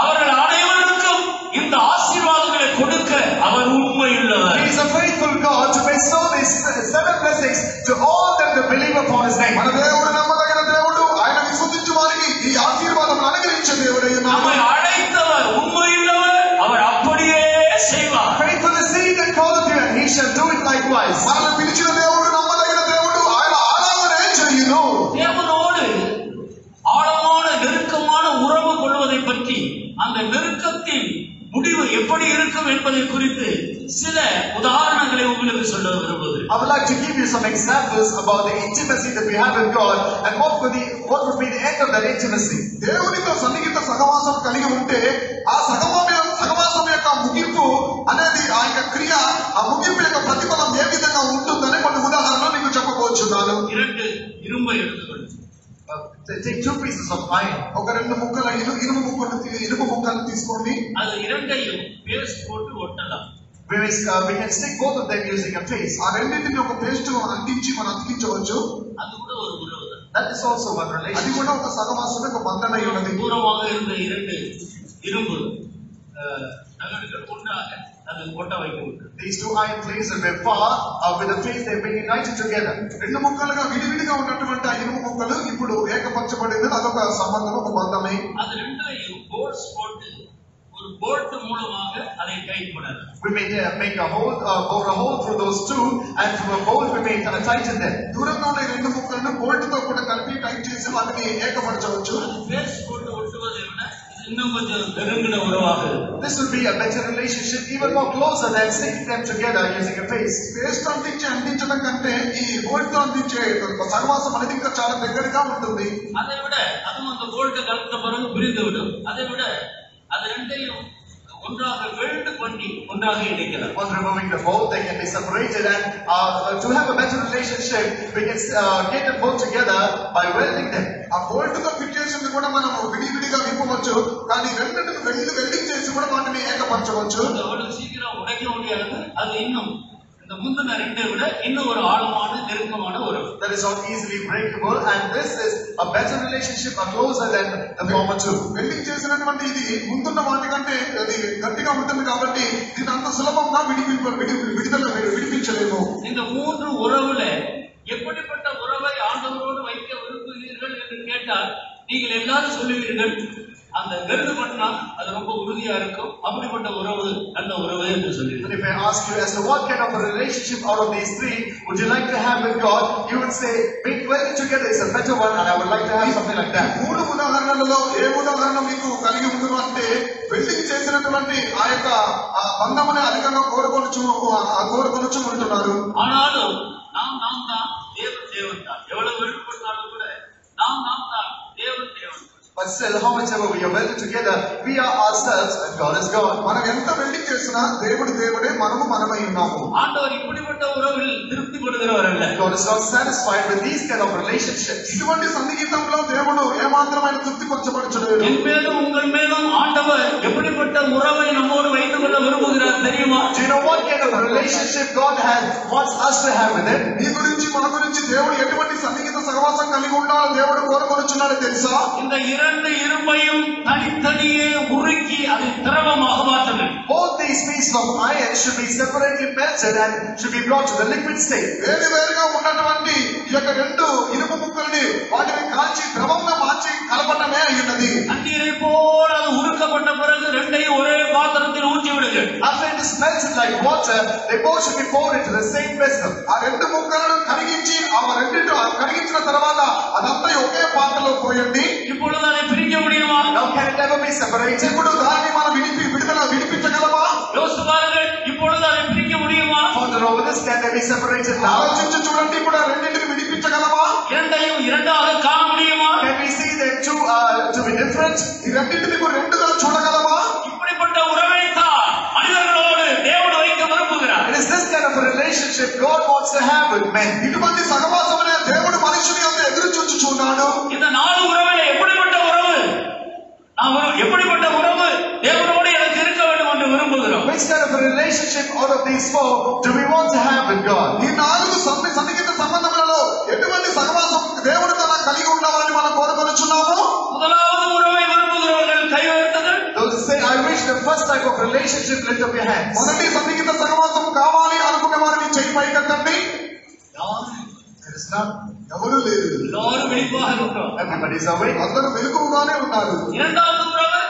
அவர்கள் அனைவருக்கும் இந்த ஆசீர்வாதங்களை கொடுக்க அவர் உண்மையுள்ளவர். He is a faithful God to bestow these 7 blessings to all them that believe upon his name. మన దేవుడు నమ్మదగిన దేవుడు. ఆయన విశ్వసించు వారికి ఈ ఆశీర్వాదములు అనుగ్రహించే దేవుడై ఉన్నాడు. நம்மை அழைத்தவர் உண்மையுள்ளவர். அவர் அப்படியே செய்வார். Faithful is he that calleth you, and he shall do it likewise. మనల్ని పిలిచిన దేవుడు నమ్మదగిన దేవుడు. ఆయన అలాగనే చేయును. தேவனோடு ஆழமான நெருக்கமான உறவு கொள்வதை பற்றி அந்த நெருக்கத்தின் முடிவு எப்படி இருக்கும் என்பதை குறித்து சில உதாரணங்களை உங்களுக்கு சொல்ல விரும்புகிறேன். I would like to give you some examples about the intimacy that we have with God and what would be the end of that intimacy. దేవునితో సన్నిహిత సహవాసం కలిగి ఉంటే ఆ సహవాసం యొక్క ముగింపు అనేది ఆ యొక్క క్రియ, ఆ ముగింపు యొక్క ప్రతిఫలం ఏ విధంగా ఉంటుందని కొన్ని ఉదాహరణలు మీకు చెప్పబోచున్నాను. 2 இரும்பை எடுத்துக்கொள்ளுங்கள். Take 2 pieces of iron. ఒక 2 ముక్కల ఇనుము ముక్కలు తీసుకోండి. அது இரண்டையும் பேஸ்ட் போட்டு ஒட்டலாம். We can stick both of them using a paste. ఆ రెండింటిని ఒక పేస్ట్ అంటించి మనం అతికించవచ్చు. அது கூட ஒரு உறவு தான். That is also one అది relationship. కూడా ఒక సహవాసమే, ఒక బంధనై ఉన్నది. தூரமாக இருந்த 2 இரும்பு நகர்கள் ஒன்றாக அது ஒட்ட வைக்கப்பட்டது. These 2 iron plates that were far with the place they been united together. 2 ముక్కలుగా విడివిడిగా ఉన్నటువంటి ఆ ఇనుము ముక్కలు ఇప్పుడు ఏకపరచబడింది. అదొక సంబంధం, ఒక బంధమే. அது ரெண்டையும் போல்ட்ஸ் போட்டு ஒரு போல்ட் மூலமாக அதை டைட் பண்ணலாம். We may make a hole, bore a hole through those 2, and through a bolt we may tighten them. దూరంగా ఉన్న 2 ముక్కలను బోల్ట్ తో కూడా కలిపి టైట్ చేసి వాటిని ఏకపరచవచ్చు. பேஸ்ட் போட்டு ஒட்டுவதை விட இது இன்னும் கொஞ்சம் நெருங்கின உறவாக இருக்கும். This will be a better relationship, even more closer than sticking them together using a paste. Paste అంటించడం కంటే ఈ బోల్ట్ తో అంటించే సహవాసం అనేది ఇంకా చాలా దగ్గరగా ఉంటుంది. அதை விட அதுவும் அந்த போல்ட் கலந்த பிறகு பிரிந்து விடும். அதை விட அது ரெண்டையும் ஒன்றாக வெல்ட் பண்ணி ஒன்றாக இணைக்கலாம். On removing the bolt, they can be separated, and to have a better relationship, we can get them both together by welding them. ఆ బోల్ట్ తో ఫిట్ చేసింది కూడా మనం విడివిడిగా విప్పవచ్చు, కానీ రెండింటిని వెల్డింగ్ చేసి కూడా వాటిని ఏకపరచవచ్చు. அவ்வளவு சீக்கிரம் உடைக்க முடியாது. அது இன்னும் இந்த முந்தின 2 விட இன்னும் ஒரு ஆழமான நெருக்கமான உறவு. That is not easily breakable, and this is a better relationship, a closer than the former 2. Welding చేసినటువంటి ఇది ముందున్న వాటికంటే అది గట్టిగా ఉంటుంది కాబట్టి ఇది అంత సులభంగా విడిపించలేము. இந்த 3 உறவுல எப்படிப்பட்ட உறவை ஆண்டவரோடு வைக்க விரும்புகிறீர்கள் என்று கேட்டால் நீங்கள் எல்லாரும் சொல்லுவீர்கள் அந்த வெல்ட் பண்ணா அது ரொம்ப உறுதியா இருக்கும், அப்படிப்பட்ட உறவு நல்ல உறவு என்று சொல்லுவீர்கள். If I ask you as to what kind of a relationship out of these 3 would you like to have with God, you would say being welded together is a better one, and I would like to have something like that. 3 ఉదాహరణలలో ఏ ఉదాహరణ మీకు కలిగి ఉండును అంటే welding చేసినటువంటి ఆ యొక్క బంధమునే అధికంగా కోరుకొనుచు ఉంటున్నారు. ஆனாலும் நாம் தான் தேவன் தான். எவ்வளவு விருப்பப்பட்டாலும் கூட நாம் தான் தேவன். But still, how much ever we are welded together, we are ourselves and God is God. మనం ఎంత వెల్డింగ్ చేసినా దేవుడు దేవుడే, మనము మనమై ఉన్నాము. ஆண்டவர் இப்படிப்பட்ட உறவில் திருப்தி படுகிறவர் அல்ல. God is not satisfied with these kind of relationships. ఇటువంటి సన్నిహితంలో దేవుడు ఏమాత్రమైన తృప్తి పరచబడలేదు. என் மேலும் உங்கள் மேலும் ஆண்டவர் எப்படிப்பட்ட உறவை நம்மோடு வைத்துக் கொள்ள விரும்புகிறார் தெரியுமா? Do you know what kind of relationship God wants us to have with Him? నీ గురించి మన గురించి దేవుడు ఎటువంటి సన్నిహిత సహవాసం కలిగి ఉండాలో దేవుడు కోరుకొనుచున్నాడో తెలుసా? இந்த இரண்டு இரும்பையும் தனித்தனியே உருக்கி அதை திரவமாக மாற்றுங்கள். Both these pieces of iron should be separately melted and should be brought to the liquid state. వేరువేరుగా ఉన్నటువంటి ఈ యొక్క రెండు ఇనుప ముక్కల్ని వాటిని కాల్చి ద్రవంగా మార్చి కలపటమే అయ్యున్నది. தண்ணீரை போல அது உருக்கப்பட்ட பிறகு ரெண்டையும் ஒரே பாத்திரத்தில் ஊற்றி விடுங்கள். After it is melted like water, they both should be poured into the same vessel. ఆ రెండు ముక్కలను కరిగించి ఆ రెండింటి కరిగించిన తర్వాత అదంతా ఒకే పాత్రలో పోయండి. இப்பொழுது அதை பிரிக்க முடியுமா? Now can it ever be separated? ఇప్పుడు దాన్ని మనం విడిపించగలమా? யோசித்து பாருங்கள், இப்பொழுது அதை பிரிக்க முடியுமா? Ponder over this, can they be separated now? ఆలోచించి చూడండి, ఇప్పుడు ఆ రెండింటిని విడిపించగలమా? இரண்டையும் இரண்டாக காண முடியுமா? Can we see them to be different? ఈ రెండింటిని రెండుగా చూడగలమా? இப்படிப்பட்ட உறவை தான் மனிதர்களோடு தேவன் வைக்க விரும்புகிறார். It is this kind of a relationship God wants to have with men. ఇటువంటి సహవాసమనే దేవుడు మనుషుని యొక్క ఎదురు చూచుచున్నాడు. இந்த நாலு உறவுல எப்படிப்பட்ட உறவு? எப்படிப்பட்ட உறவு தேவனோடு எனக்கு இருக்க வேண்டும் என்று விரும்புகிறோம். Which kind of a relationship out of these four do we want to have with God? ఈ నాలుగు సన్నిహిత సంబంధములలో ఎటువంటి సహవాసం దేవుడితో నాకు కలిగి ఉండాలని మనం కోరుకొనుచున్నాము. முதலாவது உறவை விரும்புகிறவர்கள் கை உயர்த்துங்கள். Those who say, I wish the first type of relationship, lift up your hands. మొదటి సన్నిహిత సహవాసం కావాలి అనుకునే వారిని చేయి పైకెత్తండి. There is none. ఎవరు లేరు. எல்லாரும் வெளிப்பாக இருக்கிறோம். Everybody is awake. అందరూ వెలుగుగానే ఉన్నారు. இரண்டாவது உறவு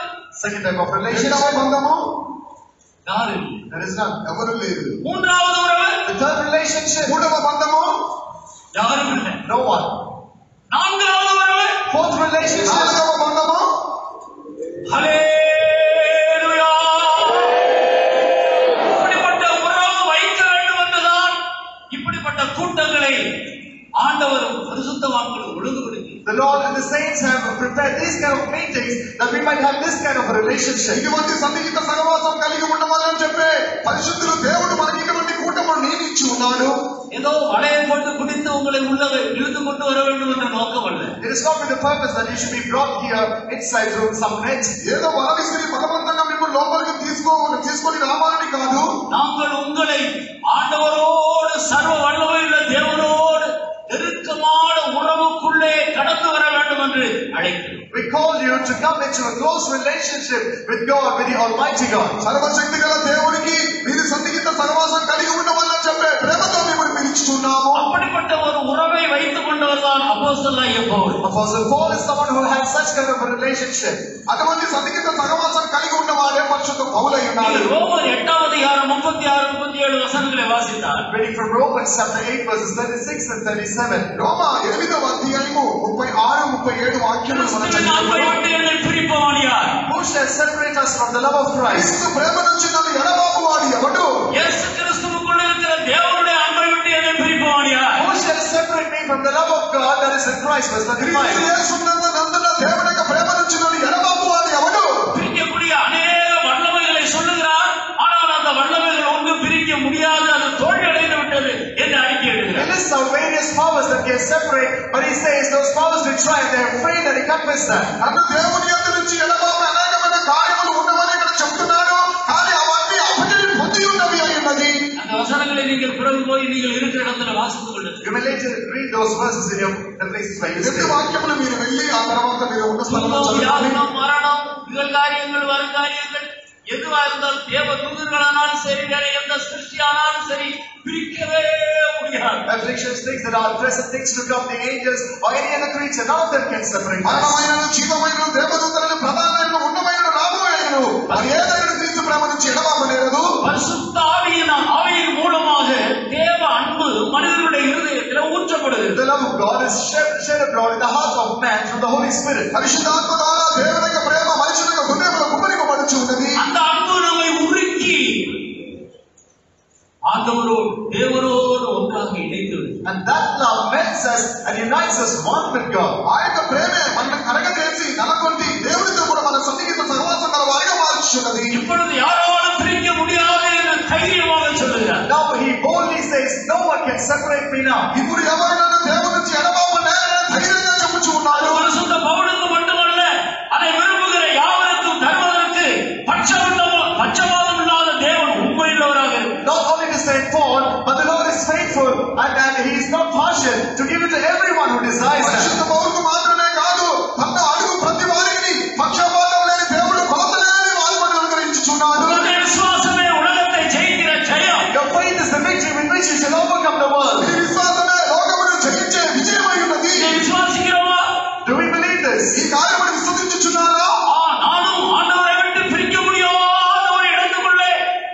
Second type of రెండవ relationship, బంధము யாரு? there is none. ఎవరు లేరు. மூன்றாவது உறவு The third relationship, మూడవ బంధము யாரும் இல்லை. no one. நான்காவது உறவு Fourth relationship, నాలుగవ బంధము ஹல்லேலூயா. இப்படிப்பட்ட உறவு வைக்க வேண்டும் என்றுதான் இப்படிப்பட்ட கூட்டங்களை ஆண்டவரும் பரிசுத்தவான்களும் ஒழுங்குபடுத்தி the Lord and the saints have prepared these kind of meetings that we might have this kind of a relationship. ఇటువంటి సన్నిహిత సహవాసం కలిగి ఉండమని చెప్పే పరిశుద్ధులు దేవుడు మనకి ఇటువంటి కూటములు నియమించి ఉన్నాడు. ஏதோ வளையம் போட்டு பிடித்து உங்களை உள்ள இழுத்து கொண்டு வர வேண்டும் என்ற நோக்கம் அல்ல. It is not with the purpose that you should be brought here inside through some net. ఏదో వలవిసిరి బలవంతంగా మిమ్మల్ని లోపలికి తీసుకొని రావాలని కాదు. நாங்கள் உங்களை ஆண்டவரோடு சர்வ வல்லமையுள்ள தேவனோடு நெருக்கமான உறவுக்குள்ளே கடந்து வர வேண்டும் என்று அழைக்கிறோம். We call you to come into a close relationship with God, with the Almighty God. సర్వశక్తి గల దేవుడికి మీరు సన్నిహిత సహవాసం కలిగి ఉండమని చెప్పే ప్రేమతో మిమ్మల్ని పిలుచుతున్నాము. அப்படிப்பட்ட ஒரு உறவை வைத்துக் கொண்டவர் தான் அப்போஸ்தலனாகிய Pavul. Apostle Paul is someone who has such kind of a relationship. అటువంటి సన్నిహిత సహవాసం కలిగి ఉన్నవాడే పరిశుద్ధ పౌలై ఉన్నాడు. ரோமர் 8వ அதிகாரம் 36 37 வசனங்களை வாசித்தார். Reading from Romans chapter 8 verses 36 and 37. రోమ 8వ అధ్యాయము 36 37 వాక్యములు మనం கிறிஸ்துவின் அன்பை விட்டு என்னை பிரிப்பவன் யார்? Who shall separate us from the love of Christ? క్రీస్తు ప్రేమ నుంచి నన్ను ఎడబాపువాడు ఎవడు? இயேசு கிறிஸ்துவுக்குள் இருக்கிற தேவனுடைய அன்பை விட்டு என்னை பிரிப்பவன் யார்? Who shall separate me from the love of God that is in Christ? Verse క్రీస్తు 35. యేసునందు నందున దేవుని యొక్క ప్రేమ నుంచి నన్ను ఎడబాపువాడు ఎవడు? பிரிக்கக்கூடிய அநேக வல்லமைகளை சொல்லுகிறார். ஆனால் அந்த வல்லமைகள் ஒன்றும் பிரிக்க முடியாது, அது தோல்வி அடைந்து விட்டது என்று அறிக்கை He எழுதுகிறார். lists out various powers that can separate, but he says those powers will try and they're afraid that he can't miss that. నన్ను దేవుని యొద్ద నుంచి ఎడబాపే అనేకమైన కార్యములు ఉన్నవని ఇక్కడ చెప్తున్నాడు. కానీ అవన్నీ అపజయం పొంది ఉన్నవి అయి ఉన్నది. அந்த வசனங்களை நீங்கள் பிறகு போய் நீங்கள் இருக்கிற இடத்துல வாசித்துக் கொள்ளுங்கள். You may later read those verses in the places where you రెండు stay. వాక్యములు మీరు వెళ్ళి ఆ తర్వాత మీరు ఉన్న స్థలంలో துன்பம், చదవండి. வியாகுலம், மரணம், நிகழ்காரியங்கள், வருங்காரியங்கள் எதுவா இருந்தாலும் தேவ தூதர்களானாலும் சரி, வேற எந்த சிருஷ்டியானாலும் சரி, பிரிக்கவே முடியாது. Afflictions, things that are present, things to come, the angels or any other creature, none of them can separate us. మరణమైనను జీవమైనను దేవదూతలను ప్రధానమైన ఉన్నమైనను రాబోయేను మరి ఏదైనా క్రీస్తు ప్రేమ నుంచి ఎడబాపలేరు. பரிசுத்த ஆவியின் மூலமாக தேவ அன்பு மனிதனுடைய இருதயத்தில் ஊற்றப்படுகிறது. The love of God is shed abroad in the heart of man through the Holy Spirit. పరిశుద్ధాత్మ ద్వారా దేవుని యొక్క ప్రేమ మనుషుల యొక్క హృదయంలో కుమ్మరింపబడుచు ఉన్నది. அந்த అன்பు நம்மை உருக்கி ஆண்டவரோடு தேவனோடு ஒன்றாக இணைத்து, And that love melts us and unites us one with God. ఆ యొక్క ప్రేమే మనల్ని కరగజేసి నలకొంది சொல்லுகிறார். Now he boldly says, no one can separate me now. ఇప్పుడు ఎవరు నన్ను దేవుని నుంచి ఎడబాపలేరని ధైర్యంగా చెప్పుచూ ఉన్నారు. பரிசுத்த பவுலுக்கு மட்டுமல்ல, அதை விரும்புகிற யாவருக்கும் தருவதற்கு பட்சபாதம் இல்லாத தேவன் உண்மையுள்ளவராக இருக்கிறார். Not only to Saint Paul, but the Lord is faithful and he is not partial to give it to everyone who desires that. పరిశుద్ధ పౌలుకు మాత్రమే కాదు, తన అడుగు ప్రతి వారికి పక్షపాతం లేని దేవుడు కొలతలేని వాగ్దానం అనుగ్రహించుచున్నాడు. విశ్వాసమే ఉలగத்தை జయించిన జయం. Your faith is the victory with which you shall overcome the world. ఈ విశ్వాసమే లోకమును జయించే విజయమై ఉన్నది. విశ్వాసిக்கிறோமா? Do we believe this? ఈ కార్యమును విశ్వసించుచున్నారా? நானும் ஆண்டவரை விட்டு பிரிக்க முடியாத ஒரு இடத்துக்குள்ளே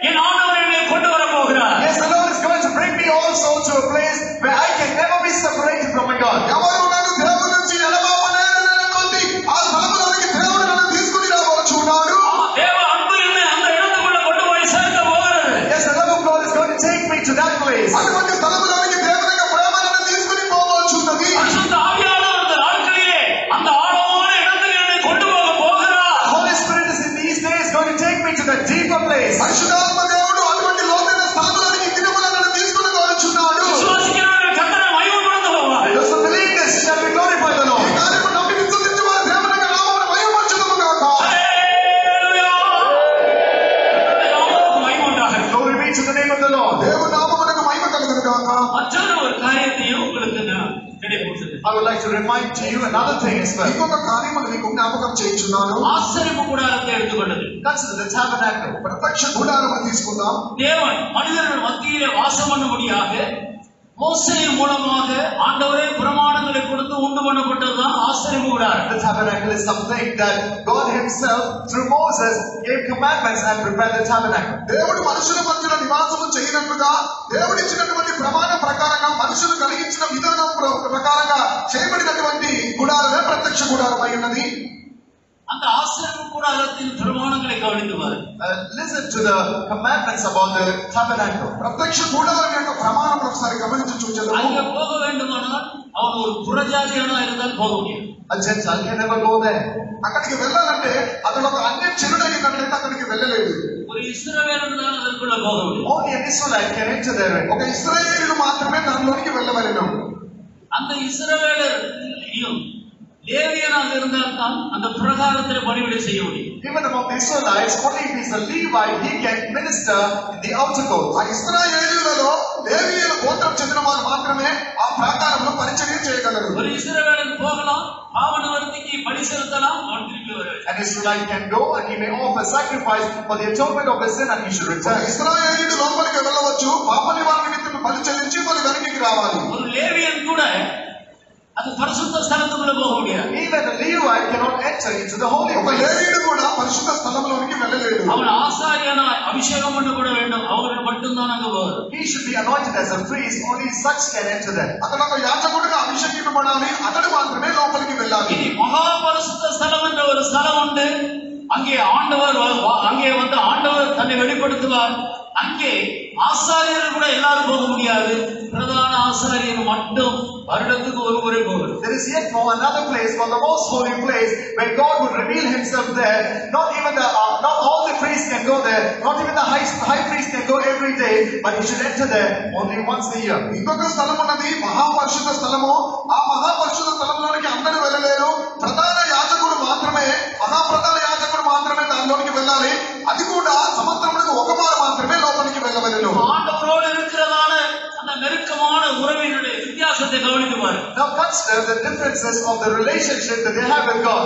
என் ஆண்டவர் என்னை கொண்டு வர போகிறார். Yes, the Lord is going to bring me also to a place where I can never be separated from my God. ఎవరు నన్ను దేవుని నుంచి ఎడబాపలేరని ఆ స్థలములోనికి దేవుడు నన్ను తీసుకుని రాబోచున్నాడు. தேவ அன்பு என்னை அந்த இடத்துக்குள்ள கொண்டு போய் சேர்க்க போகிறது. Yes, the love of God is going to take me to that place. అటువంటి స్థలములోనికి దేవుని యొక్క ప్రేమ నన్ను తీసుకుని పోబోచున్నది. பரிசுத்த ஆவியானவர் இந்த நாட்களிலே அந்த ஆழமான இடத்தில் என்னை கொண்டு போக போகிறார். The Holy Spirit is in these days going to take me to the deeper place. పరిశుద్ధాత్మ దేవుడు అటువంటి లోతైన స్థలములోనికి దినమున నన్ను తీసుకుని పోచున్నాడు. விசுவாசிக்கிறவர்கள் கர்த்தரை மகிமைப்படுத்துவார்கள். Those who believe this shall be glorified the ఈ Lord. కార్యము నమ్మి విశ్వసించు వారు దేవుని యొక్క నామమును మహిమపరచుదుము గాక. హల్లెలూయా! నామమునకు మహిమ ఉండాలి. Glory be to the name of the Lord. దేవుని నామమునకు మహిమ కలుగును గాక. மற்றொரு ஒரு காரியத்தையும் உங்களுக்கு நான் நினைவூட்டுகிறேன். I would like to remind to you another thing as well. ఇంకొక కార్యము మీకు జ్ఞాపకం చేయించున్నాను. ஆசரிப்பு கூடாரத்தை எடுத்துக்கொண்டது. Consider the tabernacle. ప్రత్యక్ష గుడారమును తీసుకుందాం. தேவன் மனிதர்கள் மத்தியிலே வாசம் பண்ணும்படியாக மோசேயின் மூலமாக ஆண்டவரே பிரமாணங்களை கொடுத்து உண்டு பண்ணப்பட்டதுதான் ஆசரிப்பு கூடாரம். The tabernacle is something that God himself through Moses gave commandments and prepared the tabernacle. దేవుడు మనుషుల మధ్యలో నివాసము చేయనట్లుగా దేవుడిచ్చినటువంటి ప్రమాణ ప్రకారంగా మనుషులు కలిగించిన విధానం ప్రకారంగా చేయబడినటువంటి గుడారమే ప్రత్యక్ష గుడారం అయి ఉన్నది. அந்த ஆசரிப்பு கூடாரத்தின் பிரமாணங்களை கவனித்து பாருங்கள். Listen to the commandments about the tabernacle. ప్రత్యక్ష గుడారం యొక్క ప్రమాణం ఒకసారి గమనించి చూద్దాము. அங்கே போக வேண்டுமானால் அவன் ஒரு புறஜாதியானா இருந்தால் போக முடியும். A Gentile can never go there. అక్కడికి వెళ్ళాలంటే అతను ఒక అన్య చెరుడైనట్లయితే అక్కడికి వెళ్ళలేడు. ஒரு இஸ்ரவேலன் தான் அதற்குள்ள போக முடியும். Only an Israelite can enter there. ఒక ఇశ్రాయేలీయుడు మాత్రమే దానిలోనికి వెళ్ళవలెను. அந்த இஸ்ரவேலரையும் லேவியனாக இருந்தால்தான் அந்த பிரகாரத்தில் பணிவிடை செய்ய முடியும். Even among the Israelites, only if he is a Levite, he can minister in the outer court. ఆ ఇశ్రాయేలీయులలో లేవీయుల గోత్రం చెందిన వారు మాత్రమే ఆ ప్రాకారంలో పరిచర్య చేయగలరు. ஒரு இஸ்ரவேலன் போகலாம், பாவ நிவர்த்திக்கு பலி செலுத்தலாம், அவன் திரும்பி வர வேண்டும். An Israelite can go and he may offer sacrifice for the atonement of his sin and he should return. ఇశ్రాయేలీయుడు లోపలికి వెళ్ళవచ్చు, పాప నివారణ నిమిత్తం బలి చెల్లించి మళ్ళీ వెనక్కి రావాలి. ஒரு லேவியன் கூட அது பரிசுத்த ஸ்தலத்துக்குள்ள போக முடியாது. Even a Levite cannot enter into the holy ఒక place. లేవీయుడు కూడా పరిశుద్ధ స్థలంలోనికి వెళ్ళలేడు. அவன் ஆசாரியனாய் அபிஷேகம் பண்ணப்பட வேண்டும், அவர்கள் மட்டும்தான் அங்க போவார். He should be anointed as a priest, only such can enter there. అతను ఒక యాజకుడిగా అభిషేకింపబడాలి, అతడు మాత్రమే లోపలికి వెళ్ళాలి. இனி மகா பரிசுத்த ஸ்தலம் என்ற ஒரு ஸ்தலம் உண்டு. அங்கே ஆண்டவர் அங்கே வந்து ஆண்டவர் தன்னை வெளிப்படுத்துவார். அங்கே ஆசாரியர்கள் கூட எல்லாரும் போக முடியாது. பிரதான ஆசாரியர் மட்டும் வருடத்துக்கு ஒரு முறை போவார். There is yet more another place called the most holy place where God would reveal himself there. Not all the priests can go there. Not even the high priest can go every day, but he should enter there only once a year. ఇంకొక స్థలం ఉన్నది, మహాపరిశుద్ధ స్థలము. ఆ మహాపరిశుద్ధ స్థలంలోనికి అందరూ వెళ్ళలేరు. ప్రధాన యాజకుడు మాత్రమే, మహాప్రధాన యాజకుడు మాత్రమే దానిలోనికి వెళ్ళాలి. అది కూడా సంవత్సరములకు ఒక మారు మాత్రమే లోపలికి వెళ్ళవలెను. ஆண்டவரோடு இருக்கிறதான அந்த நெருக்கமான உறவினுடைய வித்தியாசத்தை கவனித்து பாருங்கள். Now consider the differences of the relationship that they have with God.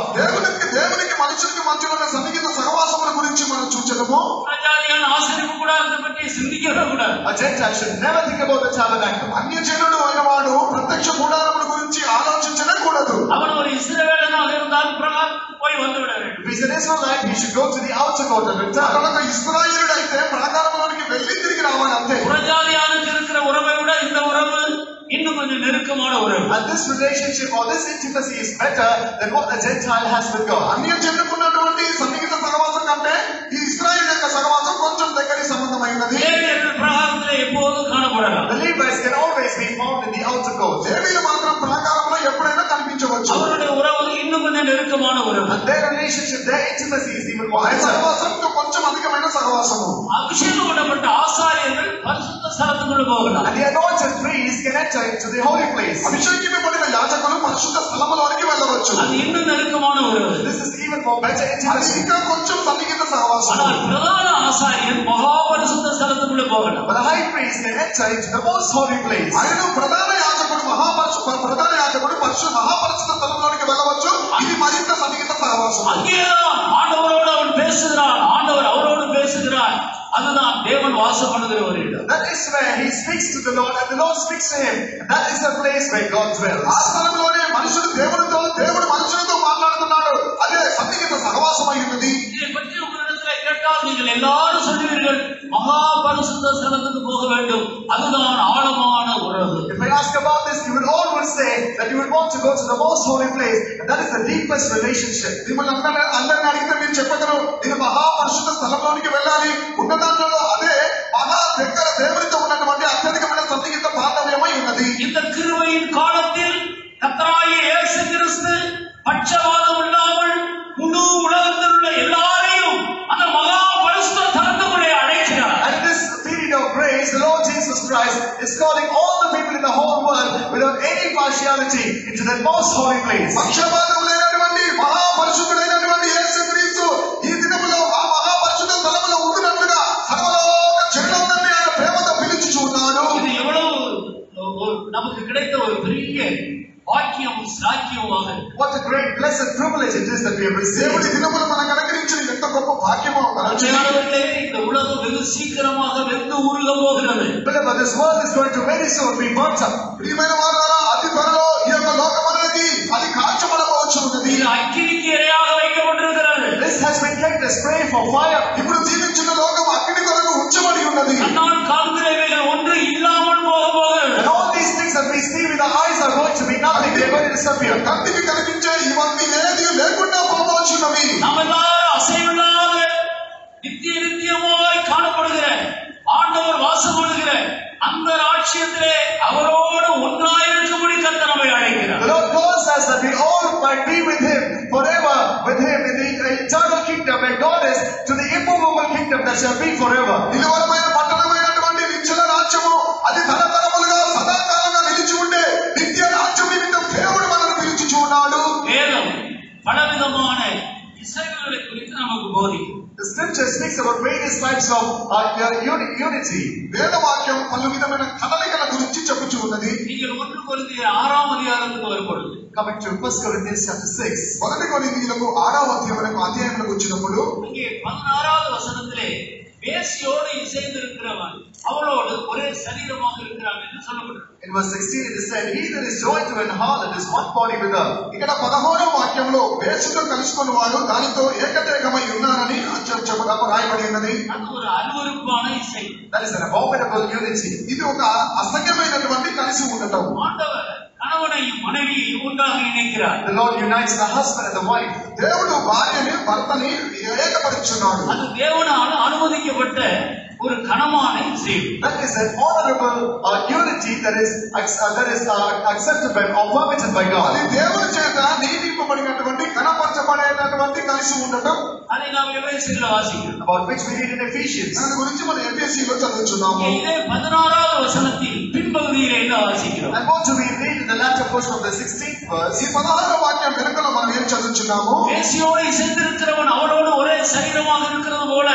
దేవునికి మనుషులకు మధ్య ఉన్న సన్నిహిత సహవాసముల గురించి మనం చూచెదము. பிரஜாதியான ஆசரிப்பு கூடாரத்தை பற்றி சிந்திக்கவே கூடாது. A Gentile should never think about the tabernacle. అన్యజనుడు అయినవాడు ప్రత్యక్ష గుడారముల గురించి ఆలోచించనే కూడదు. அவன் ஒரு இஸ்ரவேலனாக இருந்தால் பிரகாரம் போய் வந்துவிட வேண்டும். If he's an Israelite, he should go to the outer court and return. అతను ఒక ఇశ్రాయేలుడు అయితే ప్రాకారంలోనికి వెళ్ళి తిరిగి రావాలి అంతే. புறஜாதியானுக்கு இருக்கிற உறவை விட இந்த உறவு இன்னும் கொஞ்சம் நெருக்கமான உறவு. And this relationship or this intimacy is better than what a Gentile has with God. అన్యజనుకున్నటువంటి సన్నిహిత సహవాసం కంటే ఈ ఇశ్రాయేలు యొక్క సహవాసం కొంచెం దగ్గరి సంబంధమైనది. லேவியர்கள் பிரகாரத்திலே எப்போதும் காணப்படலாம். The Levites can always be found in the outer court. లేవీయులు మాత్రం ప్రాకారంలో ఎప్పుడైనా కనిపించవచ్చు. அவருடைய உறவு இன்னும் கொஞ்சம் நெருக்கமான உறவு. And their relationship, their intimacy is even more better. సహవాసం ఇంకా కొంచెం అధికమైన సహవాసము. అభిషేకం ఉండబడ్డ ఆసార్యులు పరిశుద్ధ స్థలములకు పోగలరు. And the anointed priests can enter into the holy place. అభిషేకింపబడిన యాజకులు పరిశుద్ధ స్థలములోనికి వెళ్ళవచ్చు. అది இன்னும் நெருக்கமான உறவு. This is even more better అది intimacy. ఇంకా కొంచెం సన్నిహిత సహవాసం. ஆனால் பிரதான ஆசாரியன் மகாபரிசுத்த ஸ்தலத்துக்குள்ள போகலாம். But the high priest can enter into the most holy place. ఆయన ప్రధాన యాజకుడు మహాపరిశుద్ధ స్థలంలోనికి వెళ్ళవచ్చు. ఇది మరింత సన్నిహిత సహవాసం. அங்கேதான் ஆண்டவரோடு அவன் பேசுகிறான், ஆண்டவர் அவரோடு பேசுகிறார். அதுதான் தேவன் வாசம் பண்ணுகிற ஒரு இடம். That is where he speaks to the Lord and the Lord speaks to him. And that is the place where God dwells. ఆ స్థలంలోనే మనుషుడు దేవుడితో, దేవుడు మనుషులతో మాట్లాడుతున్నాడు. అదే సన్నిహిత సహవాసం అయి ఉన్నది. இதை பற்றி உங்களிடத்துல கேட்டால் நீங்கள் எல்லாரும் சொல்லுவீர்கள், மகாபரிசுத்த ஸ்தலத்துக்கு போக வேண்டும், அதுதான் ஆழமான உறவு. If I ask about this, you would always say that you would want to go to the most holy place, and that is the deepest relationship. మిమ్మల్ని అందరిని అడిగితే మీరు చెప్పగలరు, నేను మహాపరిశుద్ధ స్థలంలోనికి వెళ్ళాలి. ఉన్న దాంట్లో అదే మహా దగ్గర దేవుడితో ఉన్నటువంటి అత్యధికమైన సన్నిహిత బాంధవ్యమై ఉన్నది. இந்த கிருபையின் காலத்தில் கர்த்தராகிய இயேசு கிறிஸ்து பட்சபாதம் இல்லாமல் முழு உலகத்தில் உள்ள எல்லாரையும் அந்த மகாபரிசுத்த ஸ்தலத்துக்குள்ளே அழைக்கிறார். And this period of grace, the Lord Jesus Christ is calling all the people in the whole world without any partiality into that most holy place. పక్షపాతం లేనటువంటి మహాపరిశుద్ధుడైనటువంటి యేసు క్రీస్తు ఈ దినములో ఆ మహాపరిశుద్ధ స్థలములో ఉంటున్నట్లుగా సర్వలోక జనులందరినీ ఆయన ప్రేమతో పిలుచుచున్నాడు. இது எவ்வளவு நமக்கு கிடைத்த ஒரு பெரிய பாக்கியம் சாக்கியமாக. What a great blessed privilege it is that we have received. దేవుడి దినములు మనకు అనుగ్రహించిన ఎంత గొప్ప భాగ్యమో அருமையானவர்களே, இந்த உலகம் வெகு சீக்கிரமாக வெந்து உருக போகிறது. But this world is going to very soon be burnt up. ప్రియమైన వారులారా, అతి త్వరలో ఈ యొక్క లోకం అనేది అది కాల్చబడవచ్చు ఉన్నది. இது అగ్నికి ఇరయాగా வைக்கப்பட்டிருக்கிறது. This has been kept as prey for fire. ఇప్పుడు జీవించిన లోకం అగ్ని కొరకు ఉంచబడి ఉన్నది. கண்ணால் காண்கிறவைகள் ஒன்று இல்லாமல் போக போகிறது. And all these things that we see with our eyes are going to be nothing. They are going to disappear. కంటికి కనిపించే ఇవన్నీ ఏది లేకుండా పోవచ్చున్నవి. நாம் எல்லாரும் அசைவில்லாத நித்தியமாய் காணப்படுகிற ஆண்டவர் வாசம் பண்ணுகிற அந்த ராஜ்யத்திலே அவரோடு ஒன்றாயிருக்கும்படி கர்த்தர் நம்மை அழைக்கிறார். The Lord calls us that we all might be with Him forever, with Him in the eternal kingdom where God is, to the immovable kingdom that shall be forever. నిలువరమైన పట్టణమైనటువంటి నిత్య రాజ్యము, అది తరతరములుగా సదాకాలంగా నిలిచి ఉండే నిత్య రాజ్యం నిమిత్తం దేవుడు మనల్ని పిలుచుచున్నాడు. வேதம் பலவிதமான இசைகளை குறித்து நமக்கு போதிக்கும். The scripture speaks about various types of unity. వేదవాక్యం పలు విధమైన కదలికల గురించి చెప్పుచూ ఉన్నది. நீங்கள் 1 కొరింథీయుల 6వ అధ్యాయానికి வரும்பொழுது, Coming to 1 Corinthians chapter 6. మొదటి కొరింథీయులకు 6వ అధ్యాయములకు వచ్చినప్పుడు இங்கே 16வது வசனத்திலே வேசியோடு இசைந்திருக்கிறவன் அவளோடு ஒரே சரீரமாக இருக்கிறான் என்று சொல்லப்பட்டிருக்கிறது. In verse 16 it is said, he that is joined to an harlot is one body with her. ఇక్కడ 16వ వాక్యంలో వేసుతో కలుసుకున్న వారు దానితో ఏకదేహమై ఉన్నారని రాయబడి ఉన్నది. அது ஒரு அருவருப்பான இசை. That is an abominable unity. ఇది ఒక అసఖ్యమైనటువంటి కలిసి ఉండటం. ஆண்டவர் கணவனையும் மனைவியையும் ஒன்றாக இணைக்கிறார். The Lord unites the husband and the wife. దేవుడు భార్యని భర్తని ఏకపరుచున్నాడు. அது தேவனால் அனுமதிக்கப்பட்ட ஒரு கனமான இசை. That is an honorable unity that is acceptable or permitted by God. అది దేవుని చేత నియమింపబడినటువంటి కనపరచబడేటటువంటి కలిసి ఉండటం. அதை நாம் எபேசியர்ல வாசிக்கிறோம். About which we read in Ephesians. దాని గురించి మనం ఎఫెసీయులో చదువుచున్నాము. இதே 16வது வசனத்தில் பின்பகுதியில் என்ன வாசிக்கிறோம்? And what do we read in the latter portion of the 16th verse? ఈ 16వ వాక్యం వెనుకలో మనం ఏం చదువుచున్నాము? வேசியோடு இசைந்திருக்கிறவன் அவரோடு ஒரே சரீரமாக இருக்கிறது போல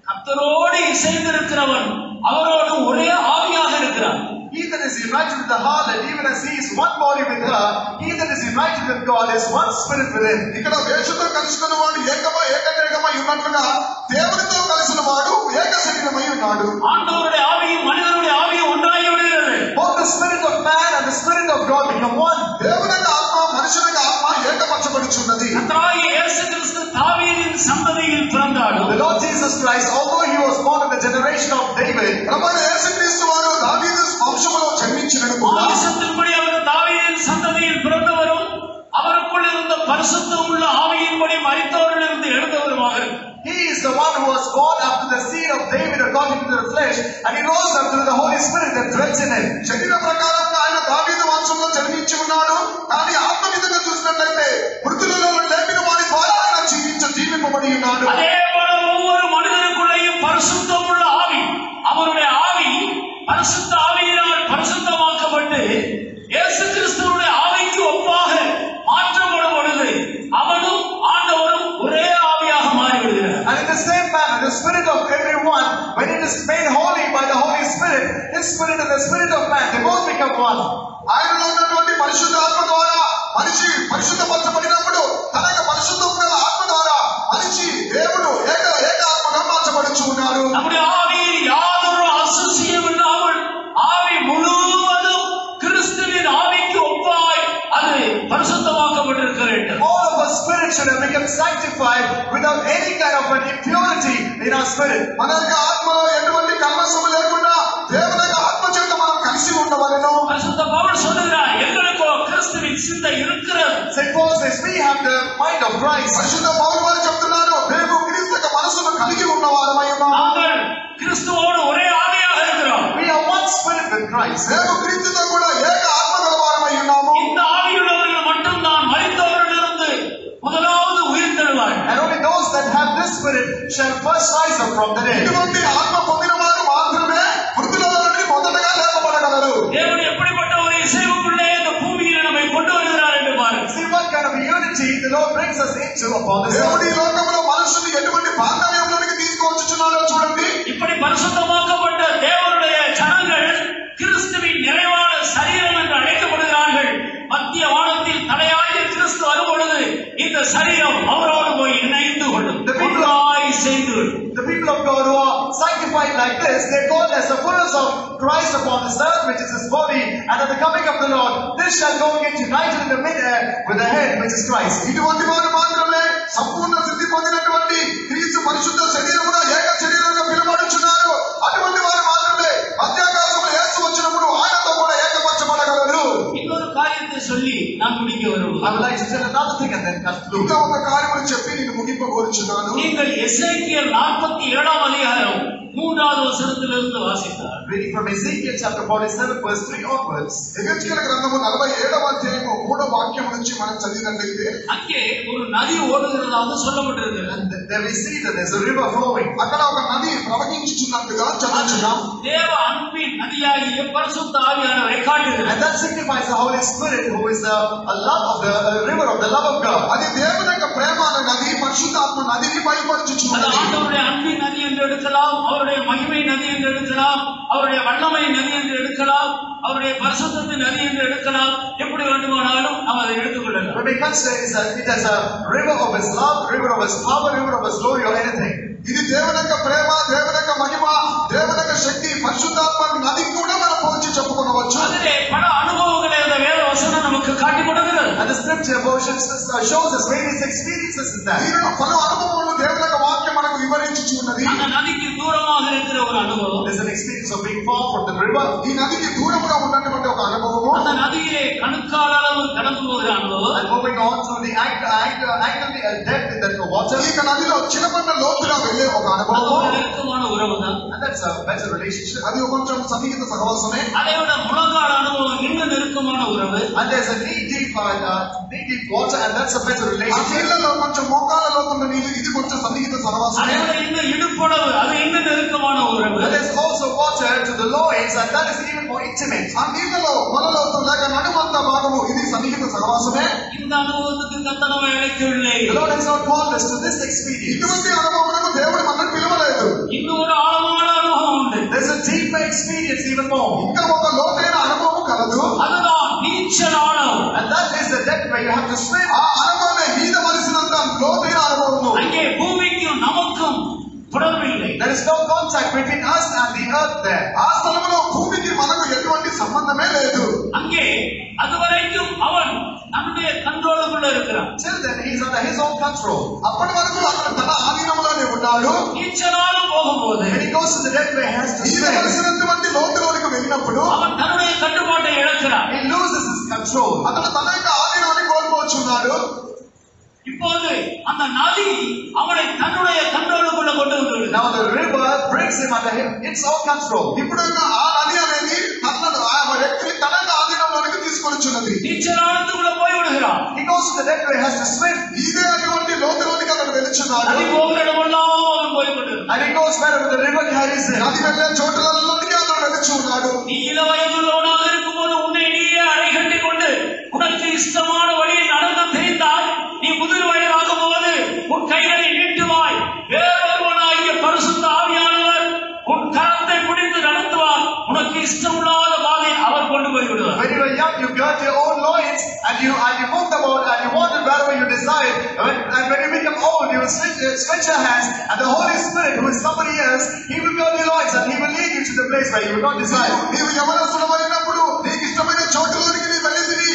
கர்த்தரோடு இசைந்திருக்கிறவன் அவரோடு ஒரே ஆவியாக இருக்கிறான். He that is united with the harlot, even as he is one body with her, he that is united with God is one spirit within. ఇక్కడ వేషతో కలుసుకున్న వాడు ఏకదేహమై ఉన్నట్లుగా దేవునితో కలిసిన వాడు ఏక శరీరమై ఉన్నాడు. ஆண்டவருடைய ஆவியும் மனிதனுடைய ஆவியும் ஒன்றாகி விடுகிறது. Both the spirit of man and the spirit of God become one. దేవుని ఆత్మ మనుషుని ఆత్మ ఏకపరచబడుచున్నది. கர்த்தராகிய இயேசு கிறிஸ்து தாவீதின் சந்ததியில் பிறந்தார். The Lord Jesus Christ, although he was born in the generation of David, ప్రభువైన యేసుక్రీస్తు వారు దావీదు వంశములో జన్మించినను కూడా ஆவியின்படி அவர் தாவீதின் சந்ததியில் பிறந்தவரும் அவருக்குள் இருந்த பரிசுத்தம் உள்ள ஆவியின்படி மரித்தோரிலிருந்து எழுந்தவருமாக இருக்கிறார். he is the one who was born after the seed of David according to the flesh, and he rose up through the Holy Spirit that dwells in him. శరీర ప్రకారంగా ఆయన దావీదు వంశంలో జన్మించి ఉన్నాడు. కానీ ఆత్మ విధంగా చూసినట్లయితే మృతులలో లేపిన వారి ద్వారా ఆయన కలిగి ఉన్నాడు. அதே போல ஒவ்வொரு மனிதனுக்குள்ளேயும் பரிசுத்தமுள்ள ஆவி, அவருடைய ஆவி பரிசுத்த ஆவியினால் பரிசுத்தமாக்கப்பட்டு இயேசு கிறிஸ்துவுடைய ஆவிக்கு ஒப்பாக மாற்றப்படும் பொழுது அவனும் ஆண்டவரும் ஒரே ஆவியாக மாறிவிடுகிறார். And in the same manner, the spirit of everyone, when it is made holy by the Holy Spirit, His spirit and the spirit of man, they both become one. ఆయనలో ఉన్నటువంటి పరిశుద్ధ ఆత్మ ద్వారా మనిషి పరిశుద్ధపరచబడినప్పుడు తన యొక్క పరిశుద్ధమైన ఆత్మ ద్వారా మనిషి దేవుడు ఏక ఆత్మగా మార్చబడుచు ఉన్నాడు. நம்முடைய ஆவியில் யாதொரு அசுசியம் இல்லாமல் ஆவி முழுவதும் கிறிஸ்துவின் ஆவிக்கு ஒப்பாய் அது பரிசுத்தமாக்கப்பட்டிருக்கிறது. All of our spirit should have become sanctified without any kind of an impurity in our spirit. మన యొక్క ఆత్మలో ఎటువంటి కల్మషము లేకుండా దేవుని యొక్క ఆత్మ చేత మనం కలిసి ఉండవలెను. பரிசுத்த பவுல் சொல்கிறார், எங்களுக்கோ கிறிஸ்துவின் சிந்தை இருக்கிறது. Saint Paul says we have the mind of Christ. పరిశుద్ధ పౌలు వారు చెప్తున్నారు, మేము క్రీస్తు యొక్క మనసును కలిగి ఉన్నవారమై ఉన్నాము. நாங்கள் கிறிஸ்துவோடு ஒரே ஆவியாக இருக்கிறோம். We have one spirit with Christ. మేము క్రీస్తుతో కూడా ఏక ఆత్మ గలవారమై ఉన్నాము. இந்த ஆவியுள்ளவர்கள் மட்டும்தான் மரித்தவர்களிலிருந்து முதலாவது உயிர்த்தெழுவார்கள். And only those that have this spirit shall first rise up from the dead. ఇటువంటి ఆత్మ పొందిన వారు మాత్రమే మృతులలో నుండి మొదటగా లేపబడగలరు. தேவன் எப்படிப்பட்ட ஒரு இசைவுக்குள்ளே இந்த பூமியில் நம்மை கொண்டு வருகிறார் என்று பாருங்கள். See what kind of a unity the Lord brings us into upon this దేవుడి earth. లోకంలో మనుషుని ఎటువంటి బాంధవ్యంలోనికి తీసుకొచ్చుచున్నారో చూడండి. இப்படி பரிசுத்தமாக்கப்பட்ட தேவனுடைய ஜனங்கள் கிறிஸ்துவின் நிறைவான சரீரம் என்று அழைக்கப்படுகிறார்கள். மத்திய வானத்தில் தலையாகிய கிறிஸ்து வரும்பொழுது இந்த சரீரம் அவரோடு போய் இணைந்து கொள்ளும். ஒன்றாய் சேர்ந்து கொள்ளும். The people of God who are sanctified like this, they are called as the fullness of Christ upon this earth, which is His body, and at the coming of the Lord, this shall go get united in the mid-air with the head, which is Christ. ఇటువంటి వారు మాత్రమే సంపూర్ణ సిద్ధి పొందినటువంటి క్రీస్తు పరిశుద్ధ శరీరముగా ఏక శరీరంగా పిలువబడుచున్నారు. అటువంటి వారు మాత్రమే మధ్యాకాశంలో యేసు వచ్చినప్పుడు ఆయనతో కూడా ఏకపరచబడగలరు. இன்னொரு காரியத்தை சொல்லி நான் முடிக்க வருவோம். I would like to tell another thing and then conclude. ఇంకా ఒక కార్యమును చెప్పి నేను ముగింపగోరుచున్నాను. நீங்கள் எசேக்கியேல் 47 அதிகாரம் 3வது வசனத்திலிருந்து வாசித்தார். Reading from Ezekiel chapter 47 verse 3 onwards. Ezekiel గ్రంథము 47వ అధ్యాయము 3వ వాక్యం నుంచి మనం చదివినట్లయితే அங்கே ஒரு நதி ஓடுகிறதாக சொல்லப்பட்டிருக்கிறது. And there we see that there's a river flowing. అక్కడ ఒక నది ప్రవహించుచున్నట్టుగా చదువుచున్నాం. தேவ அன்பின் நதியாகிய பரிசுத்த ஆவியானவரை காட்டுகிறது. And that signifies the Holy Spirit, who is the love of the river of the love of God. అది దేవుని యొక్క ప్రేమ అనే నది, పరిశుద్ధాత్మ నదిని அது బయలుపరచుచున్నది. ஆண்டவருடைய அன்பின் நதி என்று எடுக்கலாம், அவருடைய மகிமை நதி என்று எடுக்கலாம், அவருடைய வல்லமை நதி என்று எடுக்கலாம், அவருடைய பரிசுத்தத்தின் நதி என்று எடுக்கலாம். எப்படி வேண்டுமானாலும் நாம் அதை எடுத்துக்கொள்ளலாம். When we consider it as a river of His love, river of His power, river of His glory, or anything. ఇది దేవుని యొక్క ప్రేమ, దేవుని యొక్క మహిమ, దేవుని యొక్క శక్తి, పరిశుద్ధాత్మ నది కూడా మనం పోల్చి చెప్పుకోవచ్చు. அதிலே பல அனுபவங்களை அந்த வேத வசனம் நமக்கு காட்டி கொடுக்கிறது. And the scripture portion shows us various experiences in that. దీనిలో పలు అనుభవములు దేవుని యొక్క వాక్యం మనకు వివరించుచు ఉన్నది. அந்த நதிக்கு தூரமாக இருக்கிற ஒரு அனுபవం, There's an experience of being far from the river. ఈ నదికి దూరముగా ఉన్నటువంటి ఒక అనుభవము, அந்த நதியிலே கணுக்கால் அளவு கடந்து போகிற அனுபవం, And moving on to the depth in that water. ఈ నదిలో చిన్నపన్న లోతుగా వెళ్ళే ఒక அது అనుభవం. ஒரு நெருக்கமான உறவு தான். And that's a better relationship. అది కొంచెం సన్నిహిత సహవాసమే. அதை விட முழங்கால் அனுபவம் இன்னும் நெருக்கமான உறவு. And there's a knee deep water, and that's a better ఆ relationship. నీళ్ళలో కొంచెం మోకాల లోతున్న నీళ్ళు, ఇది కొంచెం సన్నిహిత அதை సహవాసమే. விட இன்னும் இடுப்பளவு, அது இன்னும் நெருக்கமான உறவு. And there's also water to the loins, and that is even more intimate. ఆ నీళ్ళలో మొలలోతు లేక నడుమంత భాగము, ఇది సన్నిహిత సహవాసమే. இந்த அனுபவத்துக்கு கத்தனமை அழைக்கவில்லை. The Lord has not called us to this experience. ఇటువంటి అనుభవములకు దేవుడు మనల్ని పిలవలేదు. இன்னும் ஒரு ஆழமான அனுபవం உண்டு. There's a deeper experience even more. ఇంకా ఒక లోతైన అనుభవం కలదు. அதுதான் நீச்சல் ஆழம். And that is the depth where you have to swim. ఆ అనుభవమే ఈదవలసినంత లోతైన అనుభవము. அங்கே பூமிக்கும் நமக்கும் தொடர்பில்லை. There is no contact between us and the earth there. ఆ స్థలంలో భూమికి మనకు ఎటువంటి సంబంధమే లేదు. அங்கே அதுவரைக்கும் அவன் நம்முடைய கண்ட்ரோலுக்குள்ள இருக்கிறான். Till then, he is under his own control. అప్పటి వరకు అతను తన ఆధీనంలోనే ఉన్నాడు. நீச்சலாலும் போகும்போது When he goes to the depth where he has to swim, ఈదవలసినటువంటి లోతులోనికి వెళ్ళినప్పుడు அவன் தன்னுடைய கட்டுப்பாட்டை இழக்கிறான். he loses his control. అతను తన యొక్క ఆధీనాన్ని కోల్పోవచ్చున్నాడు. இப்போது அந்த நதி அவனை தன்னுடைய கண்ட்ரோலுக்குள்ள கொண்டு வந்துவிடுது. Now the river brings him under its own control. ఇప్పుడు ఆ నది అనేది తన ఆ వ్యక్తిని తన ఆధీనంలోనికి తీసుకొచ్చున్నది. நீச்சலானதுக்குள்ள போய் விடுகிறான். He goes to the depth where he has to swim. ఇదే అటువంటి లోతులోనికి అతను వెళ్తున్నాడు. అది పోగడమల్లాం அவன் போய் கொண்டிருக்கிறான். And he goes wherever the river carries him. నది వెళ్ళే చోట్లలోనికి అతను వెళ్తున్నాడు. நீ இளவயதுள்ளவனாக இருக்கும்போது உன்னை நீயே அரைகட்டி கொண்டு உனக்கு இஷ்டமான வழியில் நடந்து தெரிந்தால் நீ முதிர் வயதாகும் போது உன் கைகளை நீட்டுவாய். வேறொருவனாகிய பரிசுத்த ஆவியானவர் உன் கரத்தை பிடித்து நடத்துவார். உனக்கு இஷ்டமில்லாத பாதை அவர் கொண்டு போய் விடுவார். When you were young, you got your own loins and you moved about and you wanted wherever you desired. And when you become old, you will stretch your hands, and the Holy Spirit, who is somebody else, He will guard your loins and He will lead you to the place where you will not desire. నీవు యవనస్తుడమైనప్పుడు నీకు ఇష్టమైన చోటులోనికి నీ వెళ్ళింది.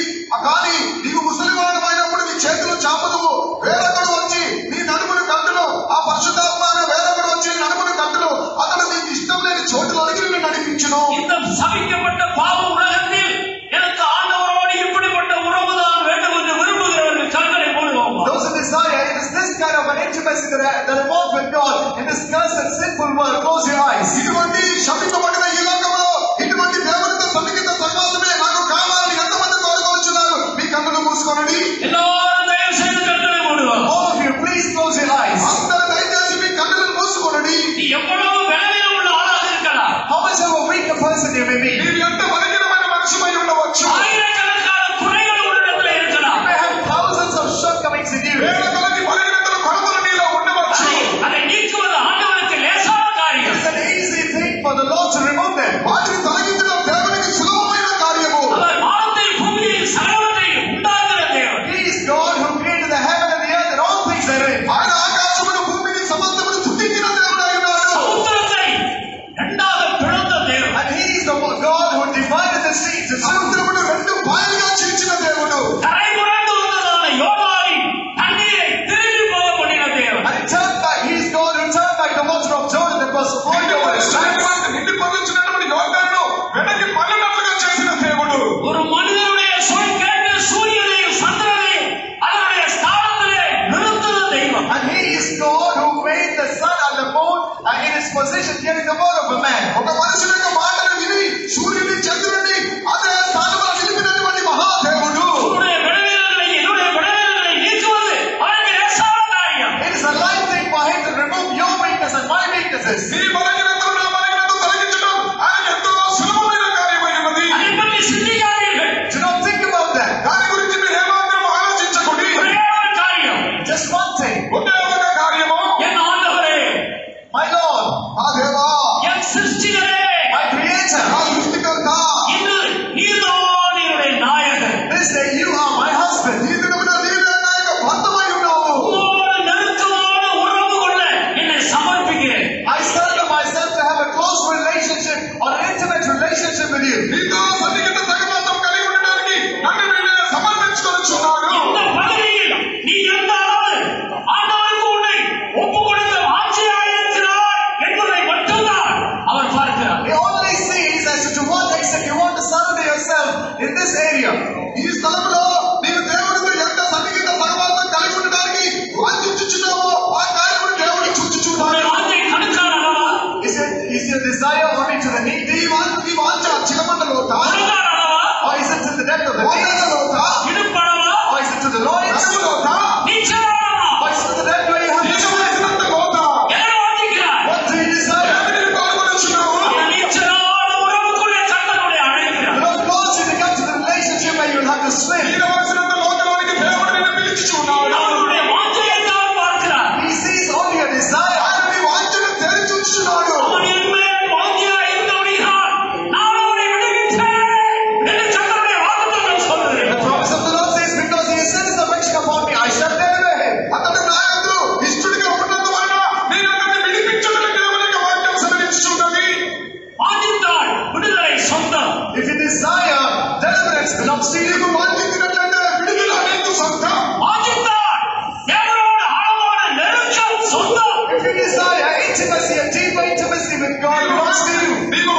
కానీ నీవు ముసలివాడమైనప్పుడు నీ చేతులు చాపదువు. వేరొకడు వచ్చి నీ నడుమును కట్టును. ఆ పరిశుద్ధాత్మ వేరొకడు వచ్చి నడుమును కట్టును. అతడు నీకు ఇష్టం లేని చోటులోనికి నిన్ను నడిపించును. இந்த சபிக்கப்பட்ட பாவ உலகத்தில் எனக்கு ஆண்டவரோடு இப்படிப்பட்ட உறவுதான் வேண்டும் என்று விரும்புகிறவர்கள் கண்களை மூடுவாங்க. Those who desire, it is this kind of an intimacy that involves with God in this cursed and sinful world. Close your eyes. ఇటువంటి శపించబడిన ఈ లోకంలో ఇటువంటి దేవునితో సన్నిహిత సహవాసమే నాకు కావాలని ఎంతమంది కోరుకొచ్చున్నారు? మీ కన్నులు మూసుకోనండి. எல்லாரும் தயவு செய்து கண்களை மூடுவாங்க. All of you, please close your eyes. అందరూ దయచేసి మీ కన్నులు మూసుకోనండి. நீ எவ்வளவு பலவீனம் உள்ள ஆளாக இருக்கலாம். How much of a weak a person you may be. నీవు ఎంత బలహీనమైన మనిషిపై ఉండవచ్చు. ஆயிரக்கணக்கான குறைகள் உன்னிடத்தில் இருக்கலாம். You may have thousands of shortcomings in you. వేల కొలది బలహీనతలు కొరతలు నీలో ఉండవచ్చు. அதை நீக்குவது ஆண்டவருக்கு லேசான காரியம். It's an easy thing for the Lord to remove them. వాటిని తొలగించడం దేవునికి సులభమైన కార్యము. அவர் வானத்தை பூமியை சகலவற்றையும் உண்டாக்குற தேவன். He is God who created the heaven and the earth and all things therein. ఆయన ఆకాశమును భూమిని సమస్తమును సృష్టించిన దేవుడై ఉన్నాడు. சமுத்திரத்தை இரண்டாக பிளந்த தேவன். And He is the God who divided the seas. సముద్రమును రెండు పాయలుగా చీల్చిన దేవుడు. கரை புரண்டு வந்ததான யோர்தானின் தண்ணீரை திரும்பி போக பண்ணின தேவன். And He turned back. He is God who turned back the water of Jordan that was flowing over His land. నిండి పొందుతున్నటువంటి యోర్దానును వెనక్కి మళ్ళినట్లుగా చేసిన దేవుడు. ஒரு மனிதனுடைய சொல் கேட்டு சூரியனையும் சந்திரனையும் அதனுடைய ஸ்தானத்திலே நிறுத்துற தெய்வம். And He is God who made the sun and the moon in His position, hearing the word of a man. ఒక మనుషుల యొక్క మాటను విని సూర్యుని చంద్రుడిని అదే స్థానంలో నిలిపినటువంటి మహాదేవుడు. உன்னுடைய விளைவுகளை என்னுடைய விளைவுகளை நீக்குவது அவனுக்கு லேசான காரியம். It is a light thing for Him to remove your weakness and my weaknesses. నీ బలహీనతలు నా బలహీనతలు తొలగించడం ఆయన ఎంతో సులభమైన కార్యమై ఉన్నది. அதை பற்றி சிந்திக்காதீர்கள். Do not think about that. దాని గురించి మీరు ఏమాత్రం ఆలోచించకండి. ஒரே ஒரு காரியம். Just one thing. ఒకే ఒక కార్యము, என் ஆண்டவரே, My Lord, ఆ దేవా, என் சிருஷ்டிகரே, my Creator, నా సృష్టికర్త, இன்று நீர்தான் என்னுடைய நாயகன். this day you are my husband. ఈ దినమున నీవే నా యొక్క భర్తవై ఉన్నావు. உம்மோடு நெருக்கமான உறவு கொள்ள என்னை சமர்ப்பிக்கிறேன். I surrender myself to have a close relationship or an intimate relationship with you. నీతో సన్నిహిత సహవాసం కలిగి ఉండడానికి నన్ను నేనే సమర్పించుకొనుచున్నాను. இந்த பகுதியில் நீ எந்த அளவு ஆண்டவருக்கு உன்னை ஒப்புக் கொடுக்க வாஞ்சியாக இருக்கிறாய் என்பதை மட்டும்தான் அவர் பார்க்கிறார். He only sees as to what extent you want to surrender yourself in this area. ఈ స్థలంలో నీవు దేవుడితో ఎంత సన్నిహిత సహవాసం కలిగి ఉండడానికి వాంఛించుచున్నావో ఆ కార్యమును దేవుడు చూచుచున్నాడు. உன்னுடைய வாஞ்சை கணுக்கானவா? Is your desire only to the knee నీ deep? వాంఛ చిలమండలోతా, கணுக்கானவா? Or is it to the depth of the knee? మోకాళ్ళలోతా, இடுப்பளவா? Or is it to the loins? నడుములోతా, நீச்சலானவா? Or is it to the depth where you have to నీకు swim? వేసినంత Lotha, எதை வாஞ்சிக்கிறாய்? What do you desire? ఏమిటి కోరుకొనుచున్నావు? அந்த நீச்சலான உறவுக்குள்ளே கர்த்தருடைய அழைக்கிறார். The Lord calls you to come to the relationship where you will have to swim. నీకు వేసినంత లోతులోనికి దేవుడు నిన్ను పిలిచిచున్నాడు. அவருடைய வாஞ்சையை தான் பார்க்கிறார். He sees only your desire. ఆయన నీ వాంఛను తెరిచి చూచుచున్నాడు. அவன் என்மேல் வாஞ்சியாய் இருந்தபடியால் நான் அவனை விடுவித்தேன் என்று கர்த்தருடைய வாக்குத்தத்தம் சொல்லுகிறது. The promise of the Lord says, because He has set His affection upon me, I shall deliver him. అతడు నా యందు ఇష్టడిగా ఉన్నందువలన నేను అతన్ని విడిపించుటకు దేవుని యొక్క వాక్యం సెలవిచ్చుచున్నది. வாஞ்சித்தால் விடுதலை சொந்தம். If you desire, deliverance belongs to you. నీకు వాంఛించినట్లయితే విడుదల నీకు సొంతం. வாஞ்சித்தால் தேவனோடு ஆழமான நெருக்கம் சொந்தம். If you desire intimacy, a deeper intimacy with God belongs to you. నీకు